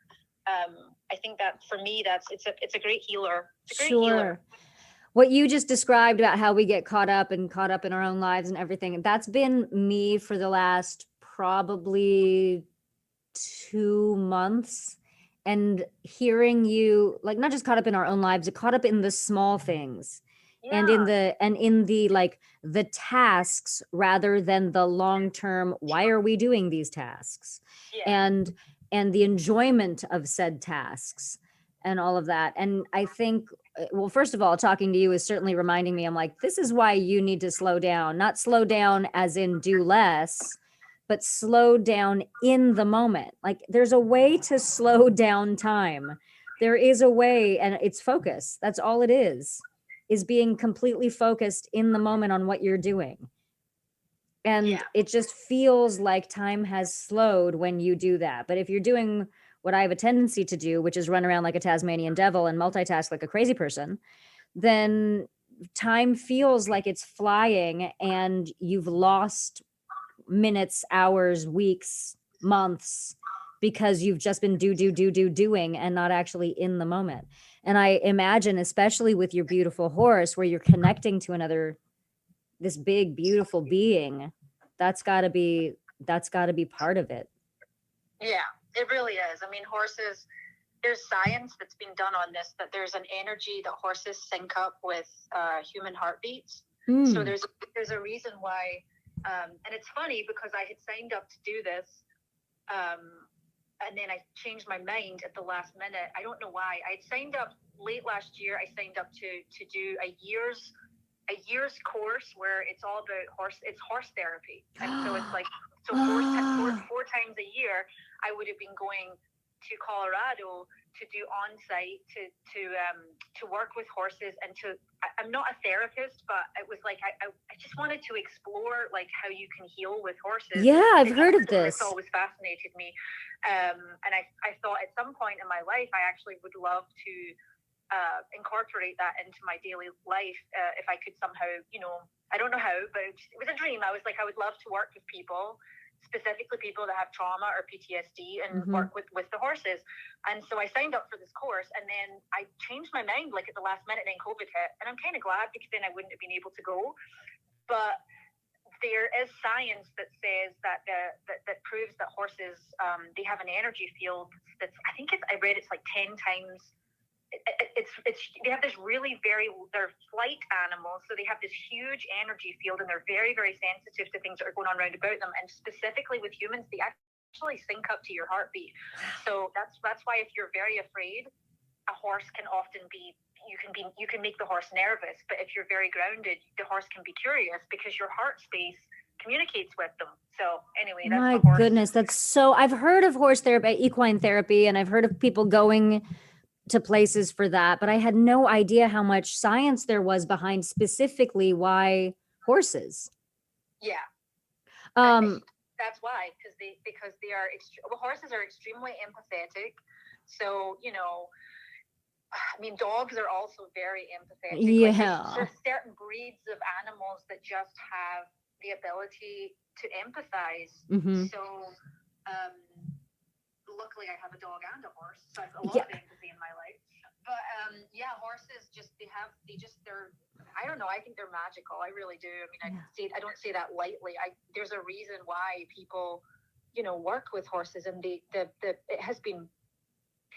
I think that for me, it's a great healer. It's a great healer. What you just described about how we get caught up in our own lives and everything, that's been me for the last probably 2 months. And hearing you, like, not just caught up in our own lives, caught up in the small things. And in the like the tasks rather than the long-term, why are we doing these tasks? And the enjoyment of said tasks and all of that. And I think, well, first of all, talking to you is certainly reminding me, I'm like, this is why you need to slow down, not slow down as in do less, but slow down in the moment. Like, there's a way to slow down time. There is a way, and it's focus. That's all it is being completely focused in the moment on what you're doing. And it just feels like time has slowed when you do that. But if you're doing what I have a tendency to do, which is run around like a Tasmanian devil and multitask like a crazy person, then time feels like it's flying and you've lost minutes, hours, weeks, months, because you've just been doing and not actually in the moment. And I imagine, especially with your beautiful horse, where you're connecting to this big, beautiful being, that's gotta be part of it. Yeah, it really is. I mean, horses, there's science that's been done on this, that there's an energy that horses sync up with human heartbeats. So there's a reason why, and it's funny because I had signed up to do this, and then I changed my mind at the last minute. I don't know why. I had signed up late last year. I signed up to do a year's course where it's all about horse therapy. And so it's like, four times a year, I would have been going to Colorado to do on-site, to work with horses, and I'm not a therapist, but it was like, I just wanted to explore like how you can heal with horses. Yeah, I've heard of this. It's always fascinated me. And I thought at some point in my life, I actually would love to incorporate that into my daily life, if I could somehow, I don't know how, but it was a dream. I was like, I would love to work with people, specifically people that have trauma or PTSD, and work with the horses. And so I signed up for this course, and then I changed my mind like at the last minute, and then COVID hit, and I'm kind of glad, because then I wouldn't have been able to go. But there is science that says that proves that horses, they have an energy field that's, I read it's like 10 times. They have this really they're flight animals, so they have this huge energy field, and they're very, very sensitive to things that are going on around about them. And specifically with humans, they actually sync up to your heartbeat. So that's why if you're very afraid, a horse can often be you can make the horse nervous, but if you're very grounded, the horse can be curious because your heart space communicates with them. So anyway, that's My the horse. goodness, I've heard of horse therapy, equine therapy, and I've heard of people going to places for that, but I had no idea how much science there was behind specifically why horses. Yeah. That's why, because they are horses are extremely empathetic. So, I mean, dogs are also very empathetic. Yeah. There's certain breeds of animals that just have the ability to empathize. Mm-hmm. So, luckily I have a dog and a horse, so I have a lot of empathy in my life. But horses they're I don't know, I think they're magical. I really do. I mean, I don't say that lightly. There's a reason why people, work with horses, and it has been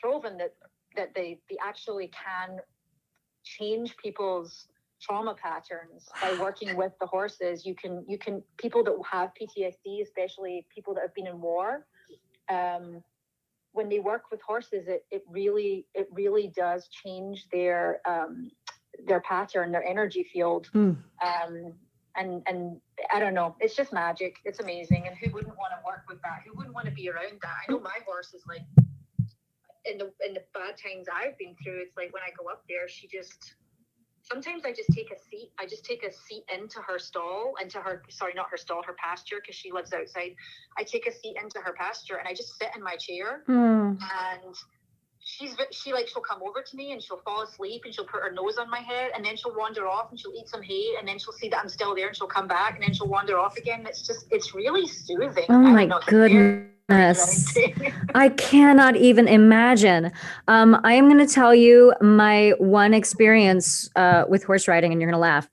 proven that they actually can change people's trauma patterns by working with the horses. You can people that have PTSD, especially people that have been in war, when they work with horses, it really does change their pattern, their energy field. And I don't know, it's just magic. It's amazing. And who wouldn't want to work with that? Who wouldn't want to be around that? I know my horse is like, in the bad times I've been through, it's like when I go up there, sometimes I just take a seat. I just take a seat into her stall, not her stall, her pasture, because she lives outside. I take a seat into her pasture and I just sit in my chair. And she'll come over to me and she'll fall asleep and she'll put her nose on my head, and then she'll wander off and she'll eat some hay, and then she'll see that I'm still there and she'll come back, and then she'll wander off again. It's really soothing. Oh my goodness. I cannot even imagine. I am going to tell you my one experience with horse riding, and you're going to laugh.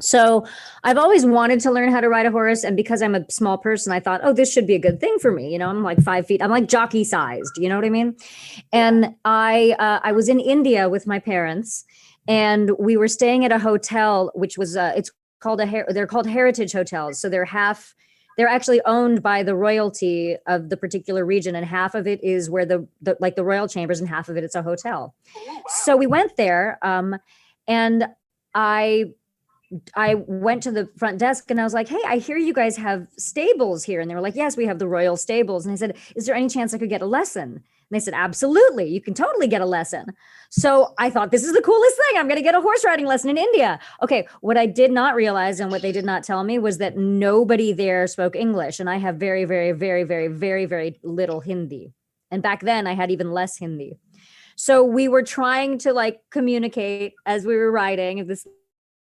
So I've always wanted to learn how to ride a horse. And because I'm a small person, I thought, oh, this should be a good thing for me. I'm like 5 feet. I'm like jockey sized. You know what I mean? And I was in India with my parents, and we were staying at a hotel, which was, they're called heritage hotels. So they're actually owned by the royalty of the particular region. And half of it is where the royal chambers, and half of it, it's a hotel. Oh, wow. So we went there, and I went to the front desk and I was like, hey, I hear you guys have stables here. And they were like, yes, we have the royal stables. And I said, is there any chance I could get a lesson? And they said, absolutely. You can totally get a lesson. So I thought, this is the coolest thing. I'm going to get a horse riding lesson in India. Okay. What I did not realize, and what they did not tell me, was that nobody there spoke English. And I have very, very, very, very, very, very little Hindi. And back then I had even less Hindi. So we were trying to communicate as we were riding. This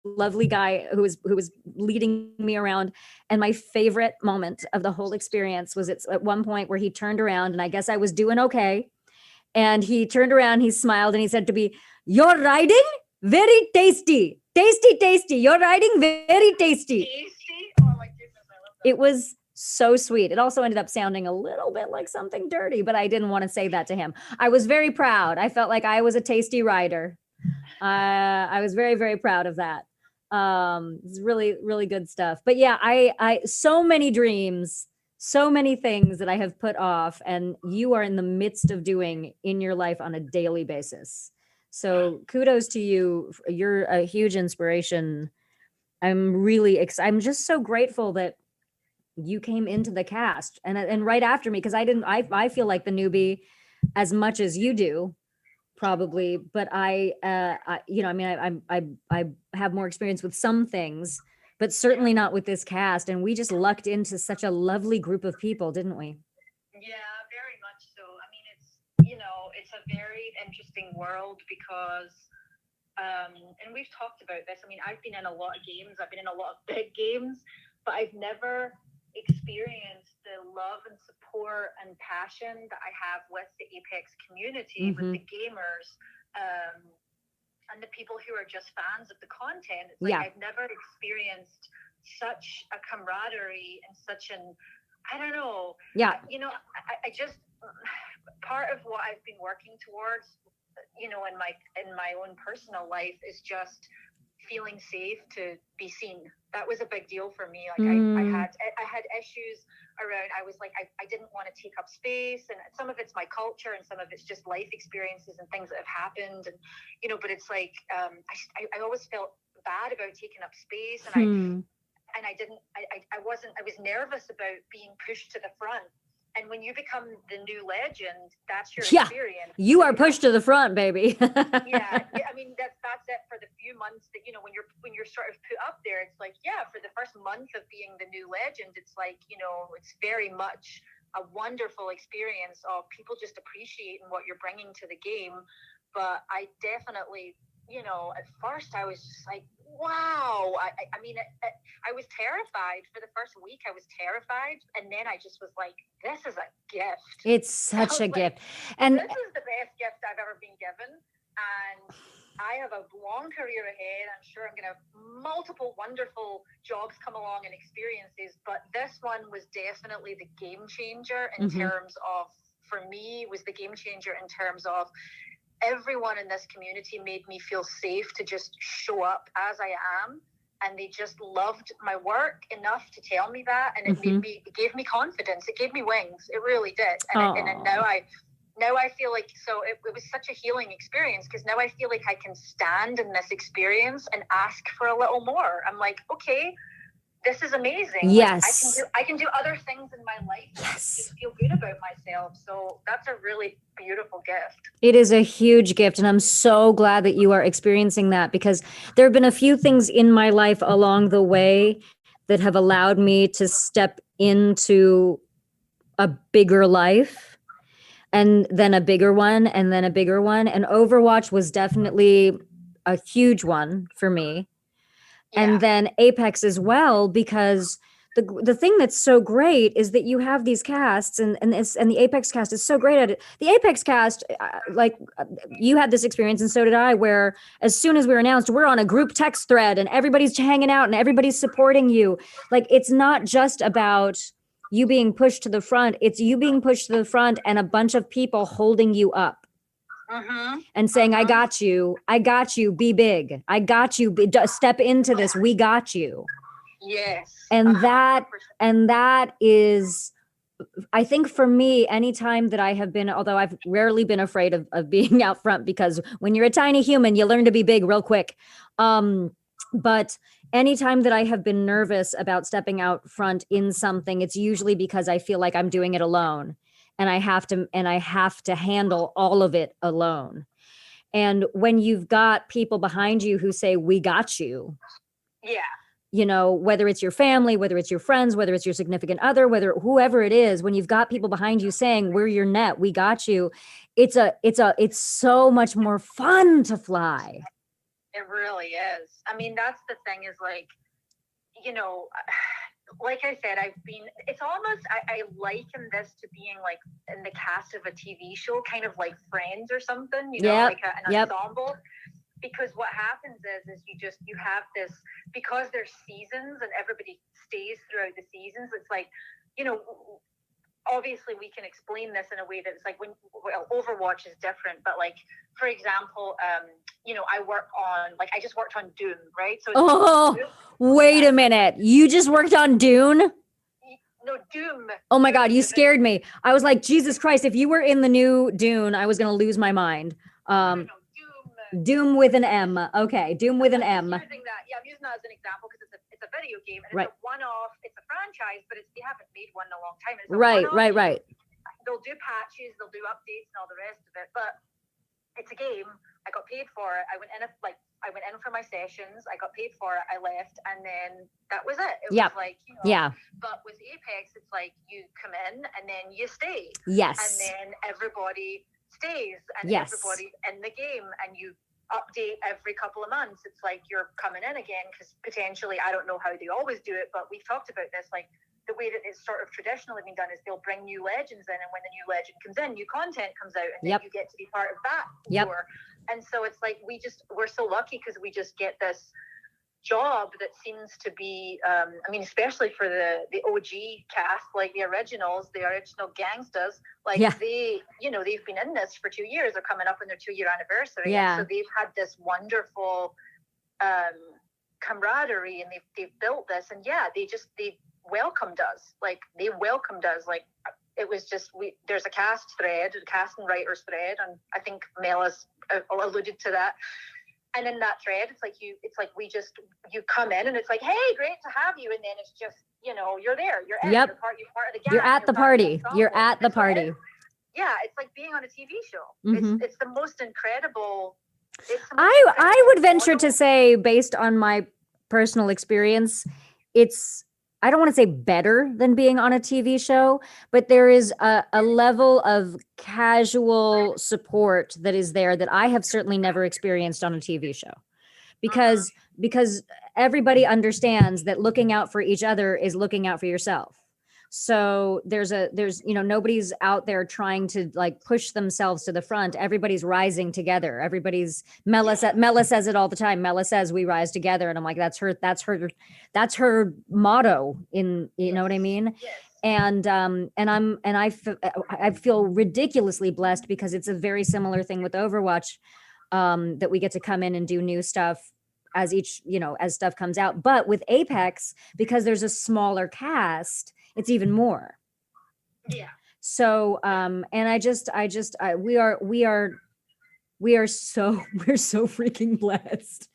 lovely guy who was leading me around. And my favorite moment of the whole experience was at one point where he turned around, and I guess I was doing okay. And he turned around, he smiled, and he said to me, "You're riding very tasty, tasty, tasty. You're riding very tasty." Tasty? Oh my goodness, I love that. It was so sweet. It also ended up sounding a little bit like something dirty, but I didn't want to say that to him. I was very proud. I felt like I was a tasty rider. I was very, very proud of that. It's really, really good stuff. But yeah, I so many dreams, so many things that I have put off, and you are in the midst of doing in your life on a daily basis. So kudos to you. You're a huge inspiration. I'm just so grateful that you came into the cast and right after me, because I feel like the newbie as much as you do. Probably, but I have more experience with some things, but certainly not with this cast. And we just lucked into such a lovely group of people, didn't we? Yeah, very much so. I mean, it's a very interesting world because, and we've talked about this. I mean, I've been in a lot of games. I've been in a lot of big games, but I've never experienced the love and support and passion that I have with the Apex community, with the gamers, and the people who are just fans of the content. It's like I've never experienced such a camaraderie and such an, I don't know. Yeah. I just, part of what I've been working towards, in my own personal life is just feeling safe to be seen. That was a big deal for me. Like I had issues around, I was like, I didn't want to take up space, and some of it's my culture and some of it's just life experiences and things that have happened. And, you know, but it's like, I always felt bad about taking up space, and I was nervous about being pushed to the front. And when you become the new legend, that's your experience. You are pushed to the front, baby. Yeah, I mean that's it for the few months that, you know, when you're sort of put up there. It's like, yeah, for the first month of being the new legend, it's like, you know, it's very much a wonderful experience of people just appreciating what you're bringing to the game. But I definitely, you know, at first I was just like, wow. I mean, I was terrified for the first week. I was terrified, and then I just was like, this is a gift. It's such a gift, and this is the best gift I've ever been given. And I have a long career ahead. I'm sure I'm going to have multiple wonderful jobs come along and experiences, but this one was definitely the game changer in terms of, for me, was the game changer in terms of everyone in this community made me feel safe to just show up as I am. And they just loved my work enough to tell me that. And it gave me confidence. It gave me wings. It really did. And now I feel like, so it was such a healing experience, because now I feel like I can stand in this experience and ask for a little more. I'm like, okay, this is amazing. Yes. Like, I can do other things in my life. Yes. Just feel good about myself. So that's a really beautiful gift. It is a huge gift. And I'm so glad that you are experiencing that, because there have been a few things in my life along the way that have allowed me to step into a bigger life, and then a bigger one, and then a bigger one. And Overwatch was definitely a huge one for me. And then Apex as well, because the thing that's so great is that you have these casts, and the Apex cast is so great at it. The Apex cast, like you had this experience, and so did I, where as soon as we were announced, we're on a group text thread and everybody's hanging out and everybody's supporting you. Like, it's not just about you being pushed to the front, it's you being pushed to the front and a bunch of people holding you up. And saying, I got you, be big, I got you, step into this, we got you. Yes. And that is, I think for me, anytime that I have been, although I've rarely been afraid of being out front, because when you're a tiny human, you learn to be big real quick. But anytime that I have been nervous about stepping out front in something, it's usually because I feel like I'm doing it alone. And I have to handle all of it alone. And when you've got people behind you who say, we got you. Yeah. You know, whether it's your family, whether it's your friends, whether it's your significant other, whether whoever it is, when you've got people behind you saying, we're your net, we got you. It's so much more fun to fly. It really is. I mean, that's the thing, is like, you know, like I said, it's almost, I liken this to being like in the cast of a TV show, kind of like Friends or something, you know, like an ensemble. Because what happens is you have this, because there's seasons and everybody stays throughout the seasons. It's like, you know, obviously we can explain this in a way that it's like, Overwatch is different, but like, for example, you know, I just worked on Doom, right? So wait a minute. You just worked on Dune? No, Doom. Oh my God, you scared me. I was like, Jesus Christ, if you were in the new Dune, I was going to lose my mind. Doom with an M. Okay, Doom with an M. I'm using that as an example because it's a video game, and it's a one-off. It's a franchise, but they haven't made one in a long time. Right. They'll do patches, they'll do updates, and all the rest of it. But it's a game. I got paid for it. I went in for my sessions. I got paid for it. I left, and then that was it. It was like, you know. But with Apex, it's like you come in and then you stay. Yes. And then everybody stays, and everybody's in the game, and you update every couple of months. It's like you're coming in again, because potentially, I don't know how they always do it, but we've talked about this, like the way that it's sort of traditionally been done is they'll bring new legends in, and when the new legend comes in, new content comes out, and then you get to be part of that lore. And so it's like we're so lucky, because we just get this job that seems to be I mean, especially for the OG cast, like the original gangsters, like they, you know, they've been in this for 2 years. They're coming up on their 2-year anniversary. And so they've had this wonderful camaraderie, and they've built this, and they welcomed us. Like, they welcomed us. Like, it was just, there's a cast and writers thread, and I think Mela's alluded to that. And in that thread, it's like you come in and it's like, hey, great to have you. And then it's just, you're there. You're in. Yep. You're part of the gang. You're at the party. You're at the It's like- party. yeah, it's like being on a TV show. Mhm. It's the most incredible. I would venture to say, based on my personal experience, it's, I don't want to say better than being on a TV show, but there is a level of casual support that is there that I have certainly never experienced on a TV show. Because everybody understands that looking out for each other is looking out for yourself. So there's nobody's out there trying to like push themselves to the front. Everybody's rising together. Mela says it all the time. Mela says we rise together, and I'm like, that's her motto. You know what I mean? Yes. And I feel ridiculously blessed because it's a very similar thing with Overwatch, that we get to come in and do new stuff as as stuff comes out. But with Apex, because there's a smaller cast, it's even more. Yeah. So and we are so we're so freaking blessed.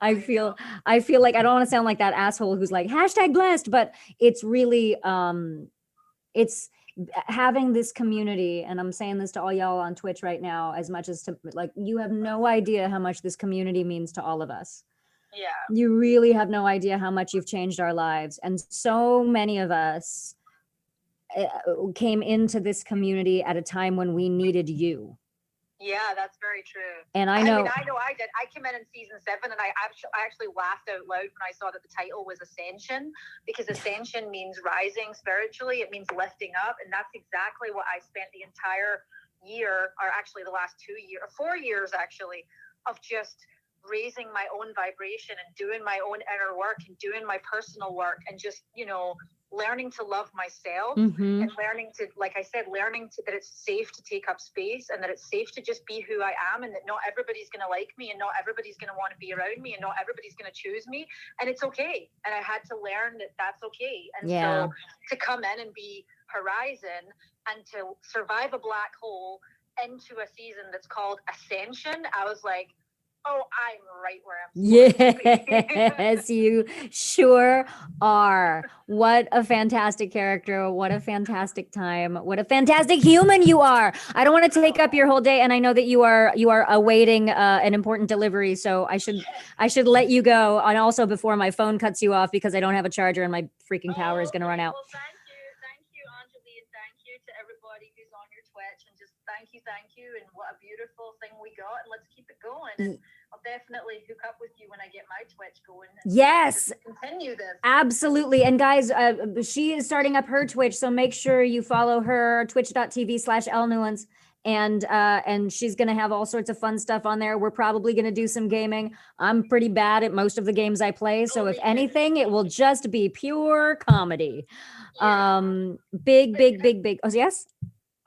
I feel like, I don't want to sound like that asshole who's like #blessed, but it's really it's having this community, and I'm saying this to all y'all on Twitch right now, as much as to, like, you have no idea how much this community means to all of us. Yeah. You really have no idea how much you've changed our lives. And so many of us came into this community at a time when we needed you. Yeah, that's very true. And I know I did. I came in season 7, and I actually laughed out loud when I saw that the title was Ascension, because Ascension means rising spiritually. It means lifting up. And that's exactly what I spent the entire year, or actually the last 4 years actually, of just raising my own vibration and doing my own inner work and doing my personal work, and just, learning to love myself, Mhm. and learning to, like I said, that it's safe to take up space, and that it's safe to just be who I am, and that not everybody's going to like me, and not everybody's going to want to be around me, and not everybody's going to choose me, and it's okay. And I had to learn that that's okay. And Yeah. so to come in and be Horizon, and to survive a black hole into a season that's called Ascension, I was like, oh, I'm right where I'm supposed to be. Yes, you sure are. What a fantastic character. What a fantastic time. What a fantastic human you are. I don't want to take up your whole day, and I know that you are awaiting an important delivery, so I should let you go. And also before my phone cuts you off, because I don't have a charger and my freaking power is going to run out. Well, thank you, Anjali, and thank you to everybody who's on your Twitch, and just thank you, and what a beautiful thing we got, and let's keep it going. And I'll definitely hook up with you when I get my Twitch going. Yes. Continue this. Absolutely. And guys, she is starting up her Twitch, so make sure you follow her, twitch.tv/Elle Newlands. And she's going to have all sorts of fun stuff on there. We're probably going to do some gaming. I'm pretty bad at most of the games I play. So if anything, it will just be pure comedy. Yeah. Big. Oh, yes.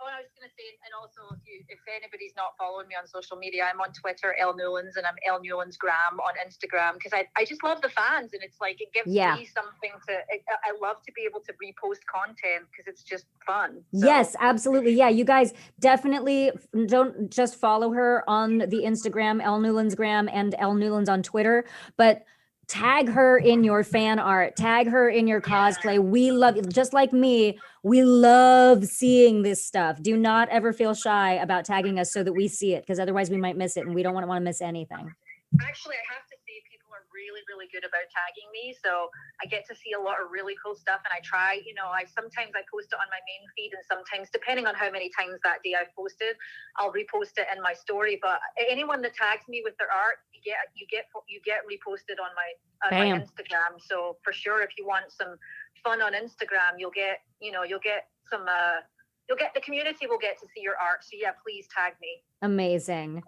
Oh, I was going to say, and also if anybody's not following me on social media, I'm on Twitter, Elle Newlands, and I'm Elle Newlands Gram on Instagram, because I just love the fans, and it's like, it gives me something I love to be able to repost content, because it's just fun. So. Yes, absolutely. Yeah, you guys definitely don't just follow her on the Instagram, Elle Newlands Gram, and Elle Newlands on Twitter, but tag her in your fan art, tag her in your cosplay. We love, just like me, we love seeing this stuff. Do not ever feel shy about tagging us so that we see it, because otherwise we might miss it, and we don't want to miss anything. Actually, I have to say, people are really, really good about tagging me. So I get to see a lot of really cool stuff. And I try, sometimes I post it on my main feed, and sometimes, depending on how many times that day I've posted, I'll repost it in my story. But anyone that tags me with their art, you get reposted on my Instagram. So for sure, if you want some fun on Instagram, you'll get some, the community will get to see your art. So yeah, please tag me. Amazing.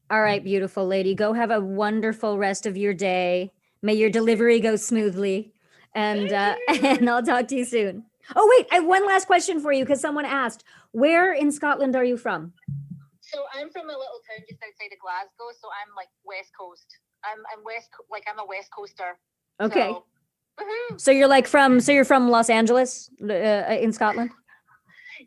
All right, beautiful lady. Go have a wonderful rest of your day. May your delivery go smoothly. And and I'll talk to you soon. Oh, wait, I have one last question for you, because someone asked, where in Scotland are you from? So I'm from a little town just outside of Glasgow. So I'm like West Coast. I'm a West Coaster. Okay. So, woohoo. So you're from Los Angeles in Scotland?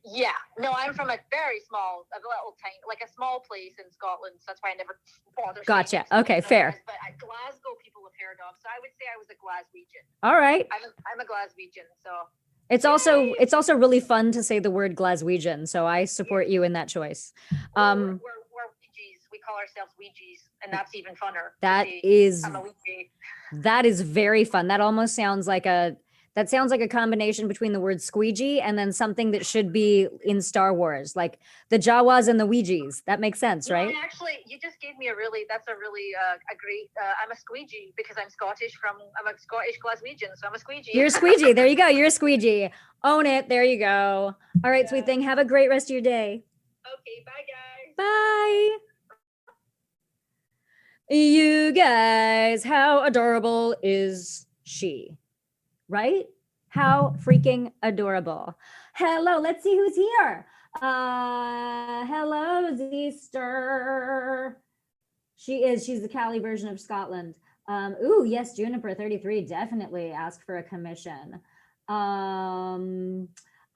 Yeah, no, I'm from a very small, a little tiny, like a small place in Scotland. So that's why I never bother. Gotcha. Okay, fair. But Glasgow, people have heard of. So I would say I was a Glaswegian. All right. I'm a Glaswegian. So It's also really fun to say the word Glaswegian. So I support you in that choice. we're Ouija's. We call ourselves Ouija's, and that's even funner. I'm a Ouija. That is very fun. That almost sounds like a combination between the word squeegee and then something that should be in Star Wars, like the Jawas and the Ouijas. That makes sense, right? Actually, you just gave me a great, I'm a squeegee because I'm a Scottish Glaswegian, so I'm a squeegee. You're a squeegee. There you go. You're a squeegee. Own it. There you go. All right, sweet thing. Have a great rest of your day. Okay, bye guys. Bye. You guys, how adorable is she? Right? How freaking adorable. Hello, let's see who's here. Hello, Zeester. She's the Cali version of Scotland. Ooh, yes, Juniper 33, definitely ask for a commission.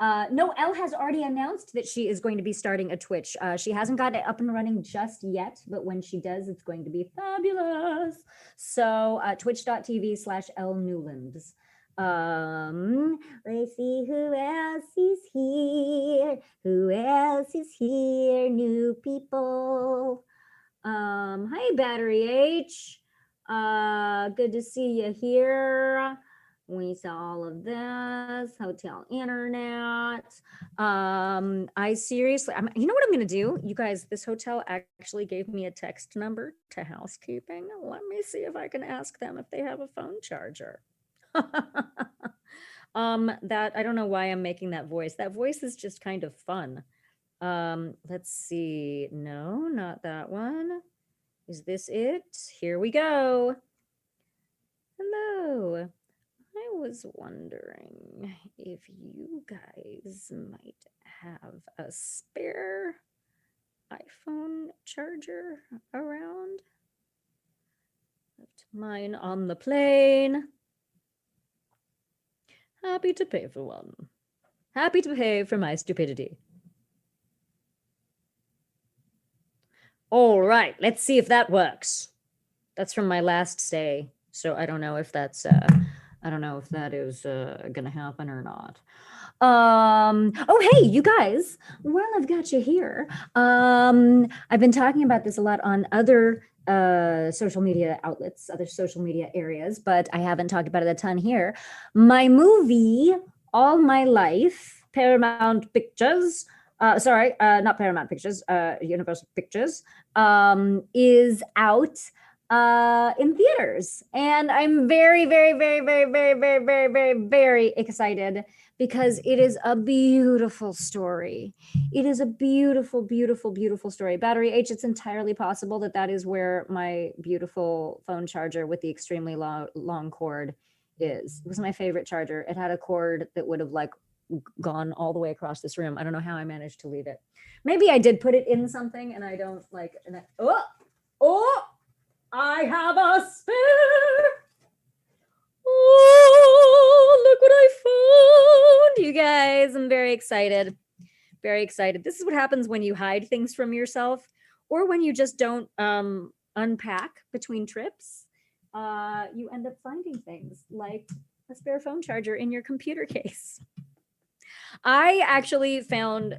No, Elle has already announced that she is going to be starting a Twitch. She hasn't got it up and running just yet, but when she does, it's going to be fabulous. So twitch.tv/Elle Newlands. Let's see who else is here. Who else is here? New people. Hi, Battery H. Good to see you here. We saw all of this hotel internet. I seriously, you know what I'm gonna do? You guys, this hotel actually gave me a text number to housekeeping. Let me see if I can ask them if they have a phone charger. That I don't know why I'm making that voice. That voice is just kind of fun. Let's see. No, not that one. Is this it? Here we go. Hello. I was wondering if you guys might have a spare iPhone charger around. Left mine on the plane. Happy to pay for one. Happy to pay for my stupidity. All right, let's see if that works. That's from my last stay, so I don't know if that's I don't know if that is gonna happen or not. Oh, hey, you guys, while I've got you here, I've been talking about this a lot on other social media outlets, other social media areas, but I haven't talked about it a ton here. My movie, All My Life, Paramount Pictures, not Paramount Pictures, Universal Pictures, is out in theaters, and I'm very, very, very, very, very, very, very, very, very excited because it is a beautiful story. It is a beautiful, beautiful, beautiful story. Battery H, it's entirely possible that that is where my beautiful phone charger with the extremely long cord is. It was my favorite charger. It had a cord that would have like gone all the way across this room. I don't know how I managed to leave it. Maybe I did put it in something and I don't like, I have a spare. Oh, look what I found, you guys. I'm very excited. Very excited. This is what happens when you hide things from yourself or when you just don't unpack between trips. You end up finding things like a spare phone charger in your computer case. I actually found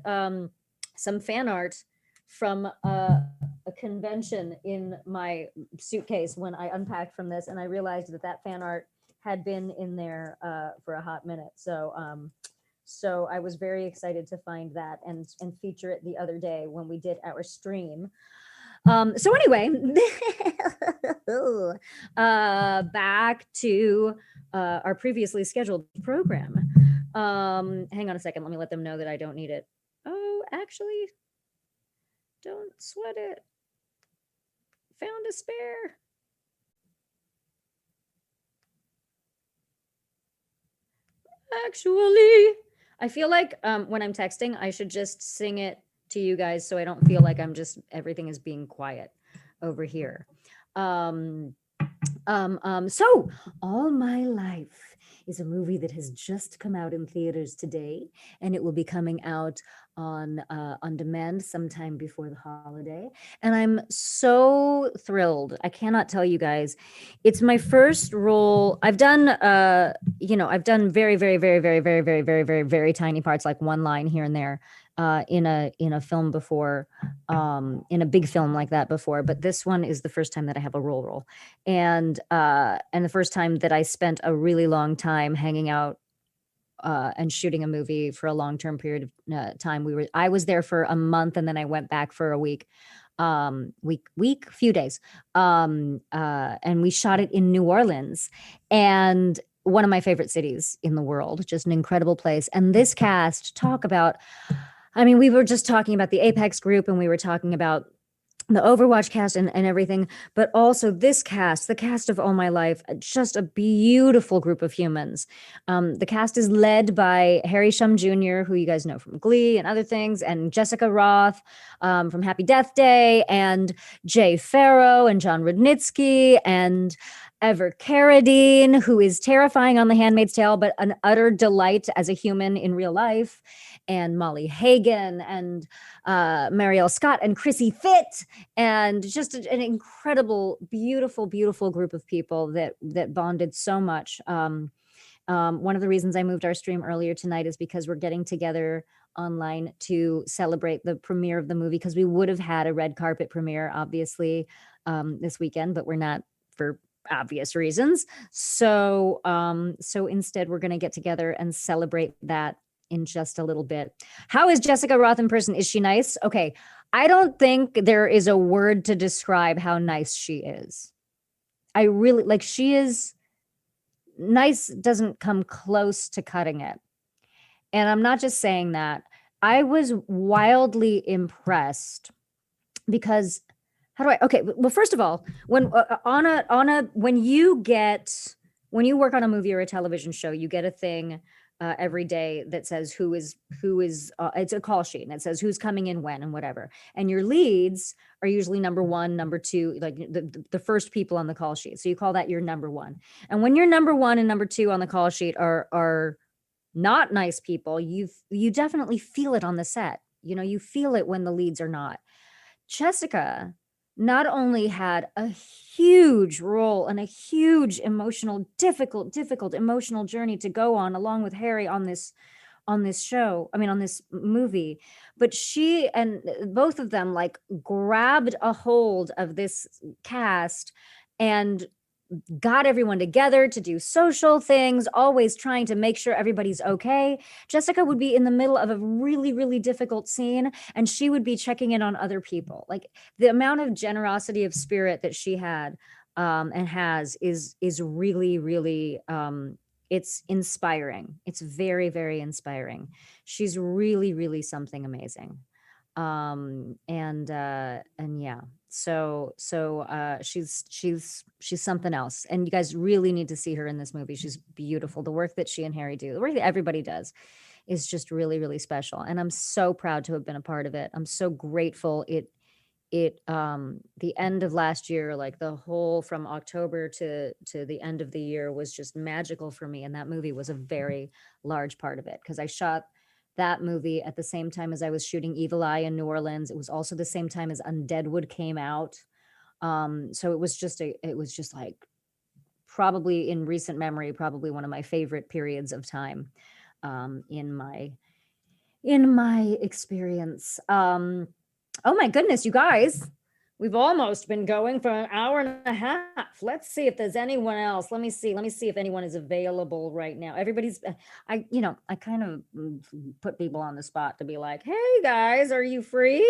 some fan art from a convention in my suitcase when I unpacked from this, and I realized that fan art had been in there for a hot minute. So I was very excited to find that and feature it the other day when we did our stream. So anyway, back to our previously scheduled program. Hang on a second. Let me let them know that I don't need it. Oh, actually, don't sweat it. Found a spare. Actually, I feel like when I'm texting, I should just sing it to you guys so I don't feel like everything is being quiet over here. So All My Life is a movie that has just come out in theaters today, and it will be coming out on demand sometime before the holiday. And I'm so thrilled. I cannot tell you guys. It's my first role. I've done I've done very, very, very, very, very, very, very, very, very tiny parts, like one line here and there, in a film before, in a big film like that before. But this one is the first time that I have a role, and the first time that I spent a really long time hanging out and shooting a movie for a long-term period of time. I was there for a month, and then I went back for a week, few days, and we shot it in New Orleans, and one of my favorite cities in the world, just an incredible place. And this cast, talk about, I mean, we were just talking about the Apex group, and we were talking about the Overwatch cast and everything, but also this cast, the cast of All My Life, just a beautiful group of humans. The cast is led by Harry Shum Jr., who you guys know from Glee and other things, and Jessica Roth from Happy Death Day, and Jay Farrow and John Rudnitsky, and Ever Carradine, who is terrifying on The Handmaid's Tale, but an utter delight as a human in real life, and Molly Hagan, and Marielle Scott, and Chrissy Fit, and just an incredible, beautiful, beautiful group of people that bonded so much. One of the reasons I moved our stream earlier tonight is because we're getting together online to celebrate the premiere of the movie, because we would have had a red carpet premiere, obviously, this weekend, but we're not, for obvious reasons. So instead, we're going to get together and celebrate that in just a little bit. How is Jessica Roth in person? Is she nice? Okay. I don't think there is a word to describe how nice she is. I really, like, she is nice, doesn't come close to cutting it. And I'm not just saying that. I was wildly impressed because okay, well, first of all, when when you work on a movie or a television show, you get a thing every day that says who is it's a call sheet, and it says who's coming in when and whatever. And your leads are usually number one, number two, like the first people on the call sheet. So you call that your number one. And when your number one and number two on the call sheet are not nice people, you definitely feel it on the set. You feel it when the leads are not. Jessica not only had a huge role and a huge difficult emotional journey to go on, along with Harry on this show, on this movie, but she and both of them like grabbed a hold of this cast and got everyone together to do social things, always trying to make sure everybody's okay. Jessica would be in the middle of a really, really difficult scene, and she would be checking in on other people. Like, the amount of generosity of spirit that she had and has is really, really, it's inspiring. It's very, very inspiring. She's really, really something amazing. And yeah, so she's something else, and you guys really need to see her in this movie. She's beautiful. The work that she and Harry do, the work that everybody does, is just really, really special, and I'm so proud to have been a part of it. I'm so grateful. The end of last year, like the whole from October to the end of the year, was just magical for me, and that movie was a very large part of it, because I shot that movie at the same time as I was shooting Evil Eye in New Orleans. It was also the same time as Undeadwood came out. So it was just like, probably in recent memory, probably one of my favorite periods of time in my experience. Oh my goodness, you guys. We've almost been going for an hour and a half. Let's see if there's anyone else. Let me see if anyone is available right now. Everybody's, I kind of put people on the spot to be like, hey guys, are you free?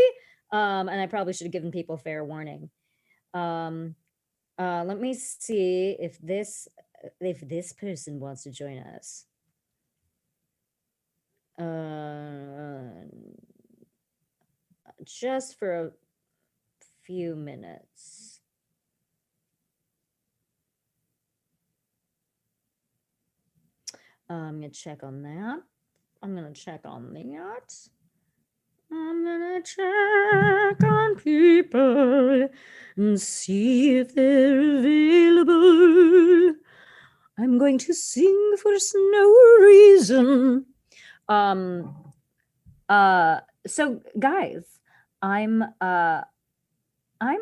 And I probably should have given people fair warning. Let me see if this person wants to join us. Just for a few minutes. I'm gonna check on that. I'm gonna check on people. and see if they're available. I'm going to sing for no reason. So guys, I'm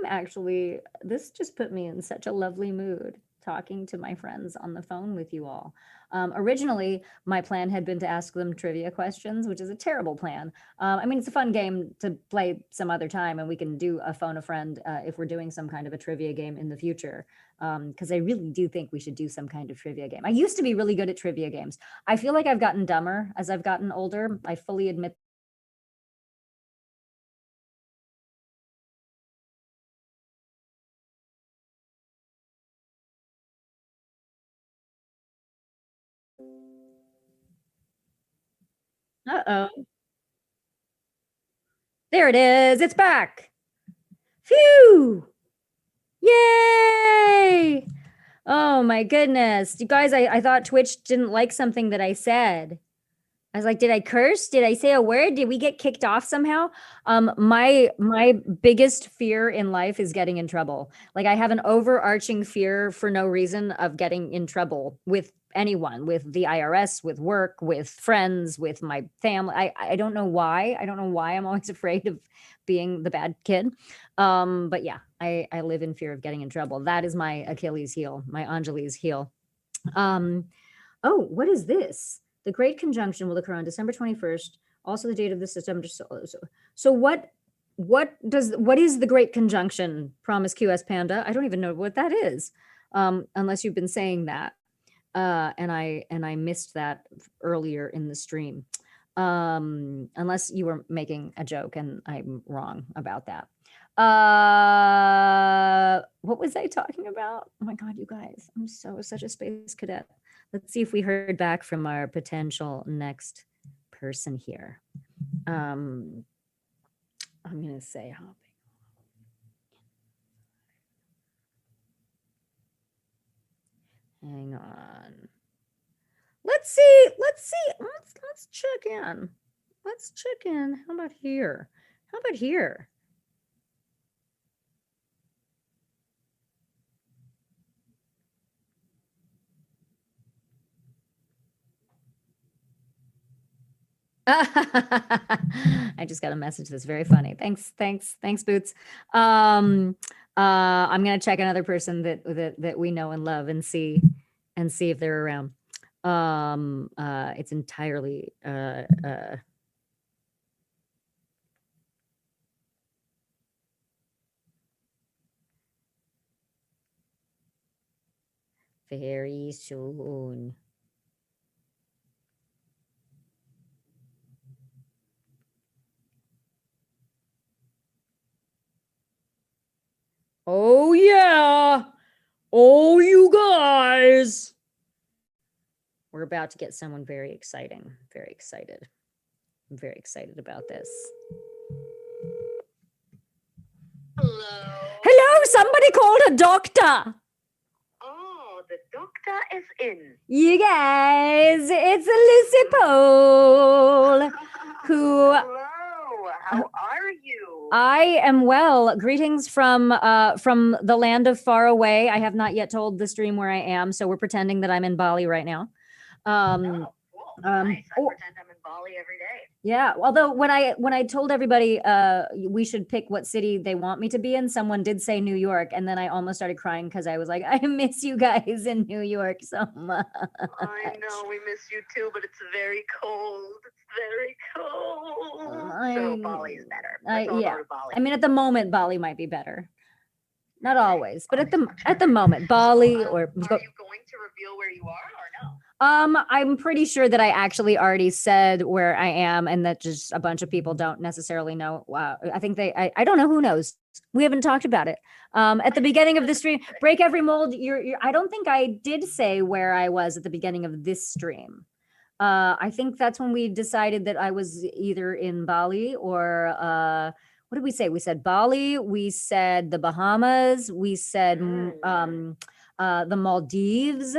actually, this just put me in such a lovely mood talking to my friends on the phone with you all. Originally, my plan had been to ask them trivia questions, which is a terrible plan. I mean, it's a fun game to play some other time, and we can do a phone a friend if we're doing some kind of a trivia game in the future. Because I really do think we should do some kind of trivia game. I used to be really good at trivia games. I feel like I've gotten dumber as I've gotten older. I fully admit. Uh-oh. There it is. It's back. Phew. Yay. Oh my goodness. You guys, I thought Twitch didn't like something that I said. I was like, did I curse? Did I say a word? Did we get kicked off somehow? My biggest fear in life is getting in trouble. Like I have an overarching fear for no reason of getting in trouble with anyone, with the IRS, with work, with friends, with my family. I don't know why. I don't know why I'm always afraid of being the bad kid. But yeah, I live in fear of getting in trouble. That is my Achilles heel, my Anjali's heel. Oh, what is this? The Great Conjunction will occur on December 21st. Also, the date of the system. So what is the Great Conjunction? Promiscuous Panda. I don't even know what that is, unless you've been saying that, and I missed that earlier in the stream. Unless you were making a joke and I'm wrong about that. What was I talking about? Oh my God, you guys, I'm such a space cadet. Let's see if we heard back from our potential next person here. I'm going to say hopping. Hang on. Let's see. Let's check in. Let's check in. How about here? How about here? I just got a message that's very funny. Thanks, Boots. I'm gonna check another person that we know and love and see if they're around. It's entirely very soon. Oh yeah. Oh, you guys. We're about to get someone very exciting. Very excited. I'm very excited about this. Hello, somebody called a doctor. Oh, the doctor is in. You guys, it's Lucie Pohl, who Hello, how are you? I am well. Greetings from the land of far away. I have not yet told the stream where I am, so we're pretending that I'm in Bali right now. Cool. Nice. I pretend I'm in Bali every day. Yeah. Although when I told everybody we should pick what city they want me to be in, someone did say New York, and then I almost started crying because I was like, I miss you guys in New York so much. I know we miss you too, but it's very cold. It's very cold. So Bali's better. Let's all go to Bali. I mean, at the moment, Bali might be better. Not always, but at the moment, Bali or. Are you going to reveal where you are or no? I'm pretty sure that I actually already said where I am, and that just a bunch of people don't necessarily know. I think I don't know. Who knows? We haven't talked about it. At the beginning of the stream, break every mold. I don't think I did say where I was at the beginning of this stream. I think that's when we decided that I was either in Bali or what did we say? We said Bali. We said the Bahamas. We said the Maldives.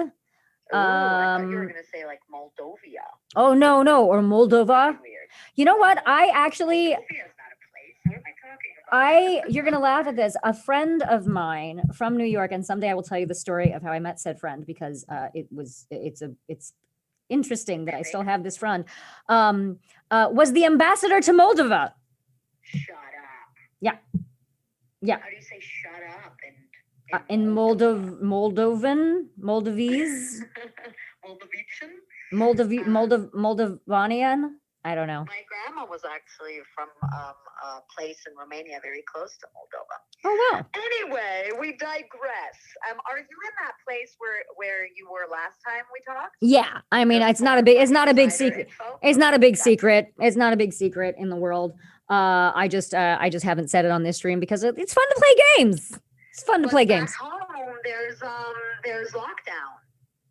I thought you were going to say like Moldovia. Oh, no, or Moldova. Weird. You know what? I actually. Moldovia's not a place. What am I talking You're gonna laugh at this. A friend of mine from New York, and someday I will tell you the story of how I met said friend because it's interesting that I still have this friend. Was the ambassador to Moldova. Shut up. Yeah. Yeah. How do you say shut up In Moldovese, Moldavanian. I don't know. My grandma was actually from a place in Romania very close to Moldova. Oh wow. Anyway, we digress. Are you in that place where you were last time we talked? Yeah, I mean, it's not a big secret. It's not a big secret. It's not a big secret in the world. I just haven't said it on this stream because it's fun to play games. It's fun to play games. Back home, there's lockdown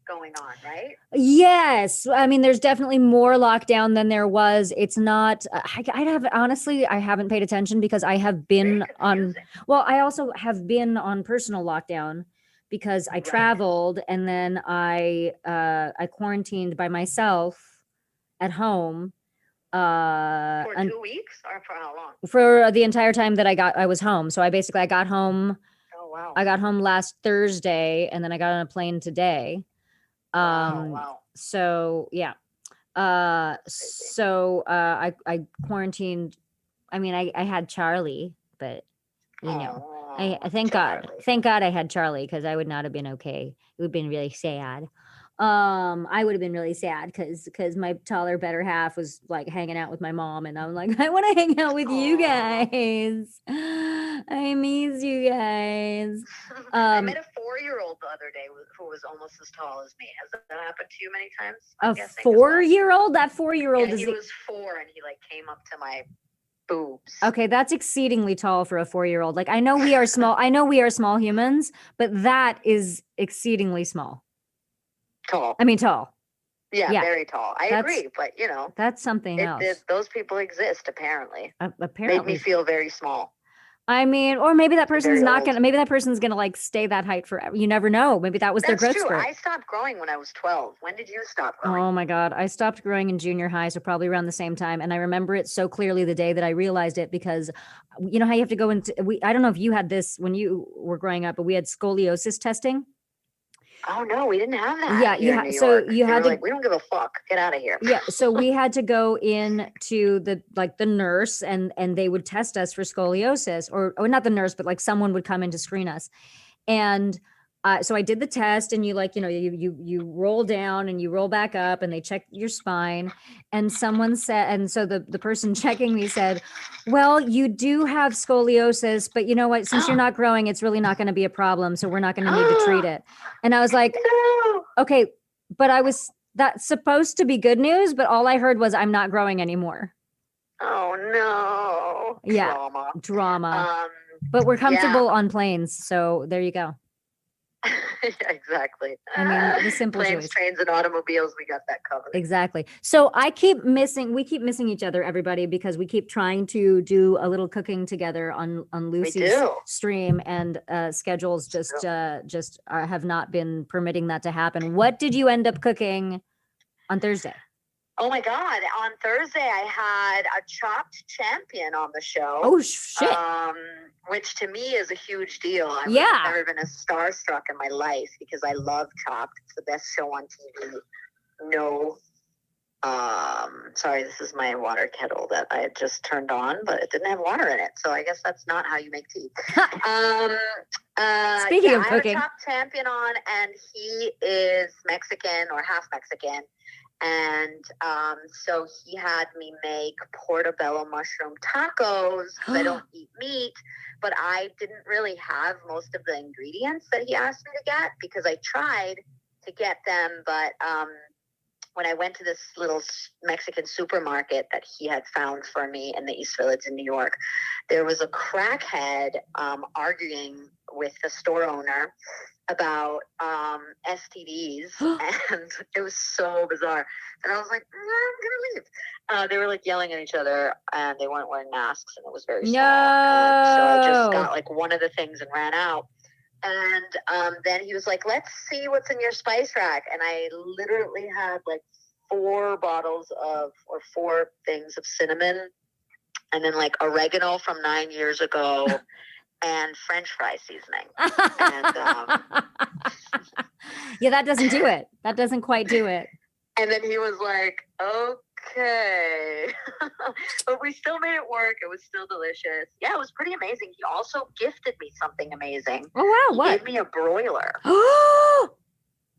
going on, right? Yes, I mean, there's definitely more lockdown than there was. It's not. I haven't paid attention because I have been on. Well, I also have been on personal lockdown because I traveled and then I quarantined by myself at home. For 2 weeks or for how long? For the entire time that I was home. So I got home. Oh wow. I got home last Thursday and then I got on a plane today. Wow. So yeah. I quarantined. I mean, I had Charlie, but I thank God I had Charlie because I would not have been okay. It would have been really sad. I would have been really sad because my taller, better half was like hanging out with my mom, and I'm like, I want to hang out with you guys. I miss you guys. I met a 4-year-old the other day who was almost as tall as me. Has that happened to you many times? A 4-year-old? That 4-year-old he was 4 and he like came up to my boobs. Okay, that's exceedingly tall for a 4-year-old. Like I know we are small humans, but that is exceedingly small. Tall. I mean tall. Yeah, very tall. I agree, but that's something else. Those people exist apparently. Apparently. Made me feel very small. I mean, or maybe that person's maybe that person's gonna like stay that height forever. You never know. Maybe that was their growth spurt. I stopped growing when I was 12. When did you stop growing? Oh my God. I stopped growing in junior high, so probably around the same time. And I remember it so clearly the day that I realized it because you know how you have to go into I don't know if you had this when you were growing up, but we had scoliosis testing. Oh no, we didn't have that. Yeah, so you had to like, we don't give a fuck. Get out of here. Yeah, so we had to go in to the nurse and they would test us for scoliosis or not the nurse, but like someone would come in to screen us. And so I did the test and you roll down and you roll back up and they check your spine and someone said, and so the person checking me said, well, you do have scoliosis, but you know what, since you're not growing, it's really not going to be a problem. So we're not going to need to treat it. And I was like, okay, but that's supposed to be good news, but all I heard was I'm not growing anymore. Oh no. Yeah. Drama. But we're comfortable on planes. So there you go. Exactly. I mean, the simple planes, trains, and automobiles, we got that covered. Exactly. So we keep missing each other, everybody, because we keep trying to do a little cooking together on Lucie's stream, and schedules just have not been permitting that to happen. What did you end up cooking on Thursday? Oh my God. On Thursday, I had a chopped champion on the show. Oh, shit. Which to me is a huge deal. I've never been as starstruck in my life because I love Chopped. It's the best show on TV. No. Sorry, this is my water kettle that I had just turned on, but it didn't have water in it. So I guess that's not how you make tea. Speaking of cooking. I had a Chopped champion on, and he is Mexican or half Mexican. And so he had me make portobello mushroom tacos because I don't eat meat, but I didn't really have most of the ingredients that he asked me to get because I tried to get them. But when I went to this little Mexican supermarket that he had found for me in the East Village in New York, there was a crackhead arguing with the store owner about STDs, and it was so bizarre. And I was like, I'm gonna leave. They were like yelling at each other, and they weren't wearing masks, and it was very small. So I just got like one of the things and ran out. And then he was like, let's see what's in your spice rack. And I literally had like 4 things of cinnamon and then like oregano from 9 years ago and French fry seasoning. And yeah, that doesn't do it. That doesn't quite do it. and then he was like, okay. But we still made it work. It was still delicious. Yeah, it was pretty amazing. He also gifted me something amazing. Oh, wow. He What? gave me a broiler. Oh,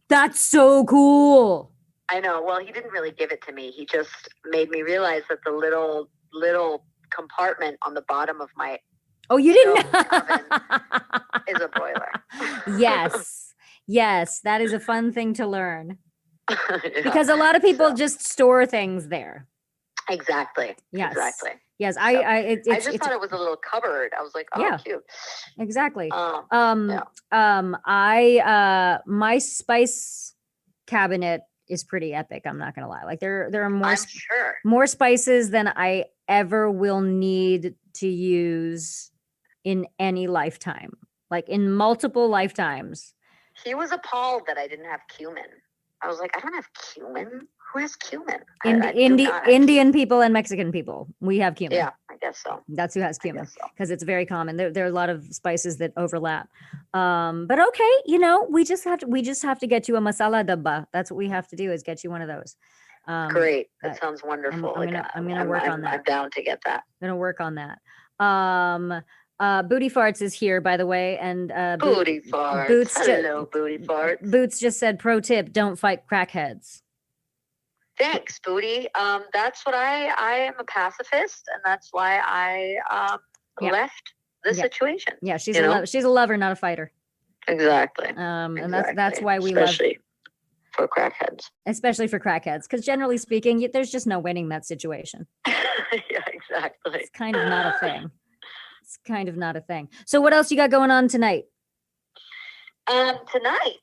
that's so cool. I know. Well, he didn't really give it to me. He just made me realize that the little compartment on the bottom of my You didn't oven is a broiler. Yes, that is a fun thing to learn. Yeah. Because a lot of people just store things there. Exactly. Yes. Exactly. Yes, So, I just thought it was a little cupboard. I was like, oh, Yeah. cute. exactly. Yeah. My spice cabinet is pretty epic. I'm not gonna lie. Like there are I'm sure. more spices than I ever will need to use in any lifetime. Like in multiple lifetimes. He was appalled that I didn't have cumin. I was like, I don't have cumin. Who has cumin? Indian people and Mexican people, we have cumin. Yeah, I guess so. That's who has cumin, so. because it's very common. There are a lot of spices that overlap. But okay, we just have to get you a masala dabba. That's what we have to do, is get you one of those. Great. That sounds wonderful. I'm gonna work on that. I'm down to get that. I'm gonna work on that. Booty Farts is here, by the way, and Booty farts. Boots Hello, booty farts. Boots just said, pro tip, don't fight crackheads. Thanks, Booty. That's what I am a pacifist, and that's why I left the situation. Yeah, she's a lover, not a fighter. Exactly. And that's why we love, for crackheads. Especially for crackheads, because generally speaking, there's just no winning that situation. Yeah, exactly. It's kind of not a thing. It's kind of not a thing. So what else you got going on tonight? Tonight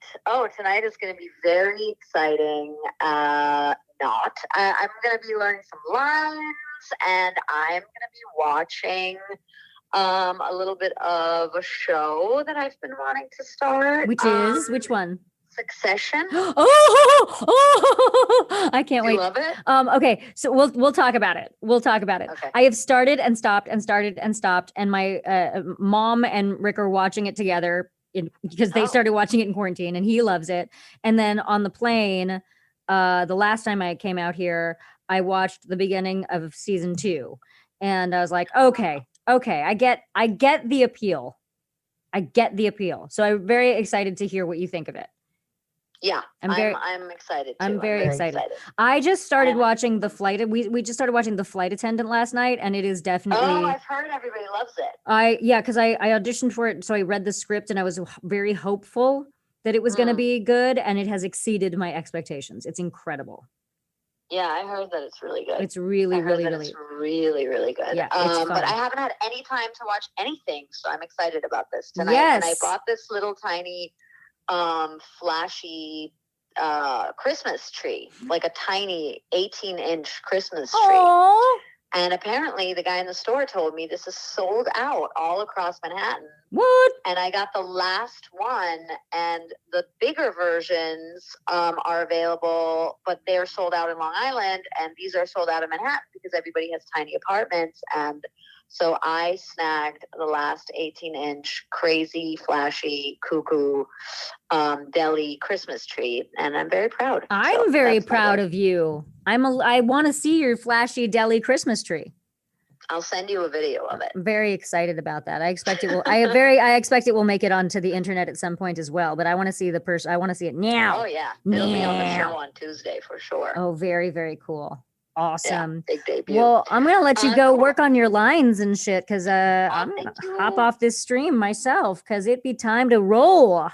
is going to be very exciting. I'm going to be learning some lines, and I'm going to be watching a little bit of a show that I've been wanting to start. Which one? Succession. I can't wait. You love it? Okay, so we'll talk about it. Okay. I have started and stopped and started and stopped, and my mom and Rick are watching it together because they started watching it in quarantine, and he loves it. And then on the plane, the last time I came out here, I watched the beginning of season 2, and I was like, okay, I get the appeal. So I'm very excited to hear what you think of it. Yeah, I'm excited too. I'm very excited. I just started watching The Flight. We just started watching The Flight Attendant last night, and it is definitely. Oh, I've heard everybody loves it. Because I auditioned for it, so I read the script, and I was very hopeful that it was going to be good, and it has exceeded my expectations. It's incredible. Yeah, I heard that it's really good. It's really it's really, really good. Yeah, it's fun. But I haven't had any time to watch anything, so I'm excited about this tonight. Yes. And I bought this little tiny flashy Christmas tree, like a tiny 18-inch Christmas tree. Aww. And apparently the guy in the store told me this is sold out all across Manhattan. What? And I got the last one, and the bigger versions are available, but they're sold out in Long Island, and these are sold out in Manhattan because everybody has tiny apartments. And so I snagged the last 18-inch crazy, flashy, cuckoo deli Christmas tree, and I'm very proud. I'm very proud of you. I want to see your flashy deli Christmas tree. I'll send you a video of it. I'm very excited about that. I expect it will. I expect it will make it onto the internet at some point as well. But I want to see the person. I want to see it now. Oh yeah, it'll be on the show on Tuesday for sure. Oh, very, very cool. Awesome. Yeah, big debut. Well, I'm gonna let you go work on your lines and shit, because I'm thank gonna you. hop off this stream myself, because it'd be time to roll.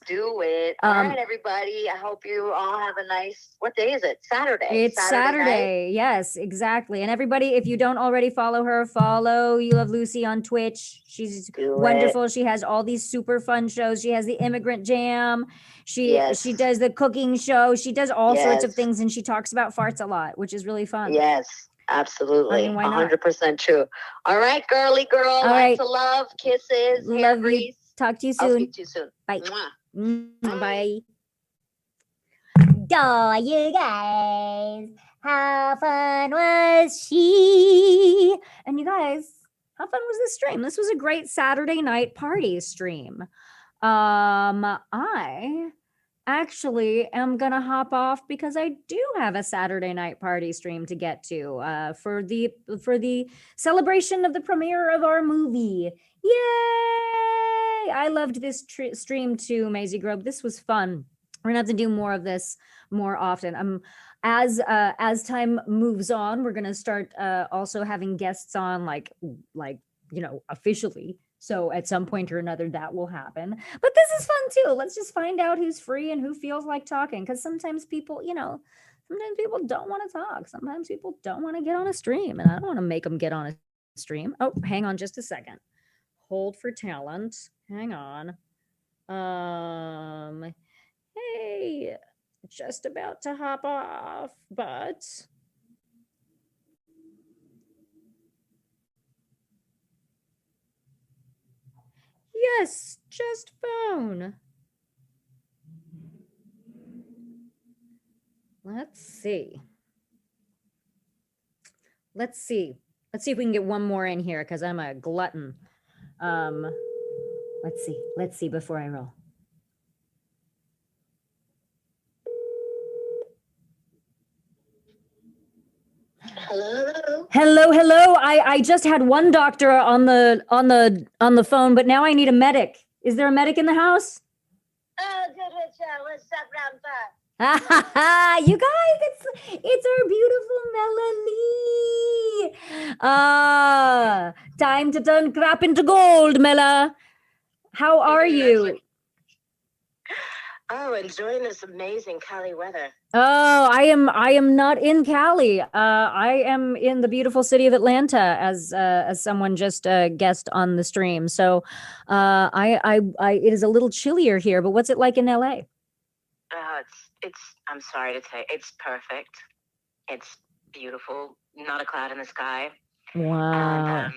Do it. All right, everybody. I hope you all have a nice, what day is it? Saturday. It's Saturday. Yes, exactly. And everybody, if you don't already follow her, follow You Love Lucy on Twitch. She's wonderful. She has all these super fun shows. She has the Immigrant Jam. She does the cooking show. She does all sorts of things, and she talks about farts a lot, which is really fun. Yes, absolutely. I mean, why not? 100% true. All right, girly girl. All Lots right. of love, kisses, hair Love you. grease. Talk to you I'll soon. speak to you soon. Bye. Mwah. Bye. Oh, you guys, how fun was she? And you guys, how fun was this stream? This was a great Saturday night party stream. I actually am gonna hop off because I do have a Saturday night party stream to get to for the celebration of the premiere of our movie. Yay! I loved this stream too, Maisie Grove. This was fun. We're gonna have to do more of this more often. As time moves on, we're gonna start also having guests on, like officially. So at some point or another, that will happen. But this is fun too. Let's just find out who's free and who feels like talking. Because sometimes people, sometimes people don't want to talk. Sometimes people don't want to get on a stream, and I don't want to make them get on a stream. Oh, hang on just a second. Hold for talent. Hang on. Hey, just about to hop off, but yes, just phone. Let's see. Let's see if we can get one more in here because I'm a glutton. Let's see before I roll. Hello. I just had one doctor on the phone, but now I need a medic. Is there a medic in the house? What's up, Rampa? You guys, it's our beautiful Mela Lee. Time to turn crap into gold, Mela. How are you? Oh, enjoying this amazing Cali weather. Oh, I am not in Cali. I am in the beautiful city of Atlanta, as someone just guessed on the stream. So, it is a little chillier here. But what's it like in LA? It's. I'm sorry to say, it's perfect. It's beautiful. Not a cloud in the sky. Wow. And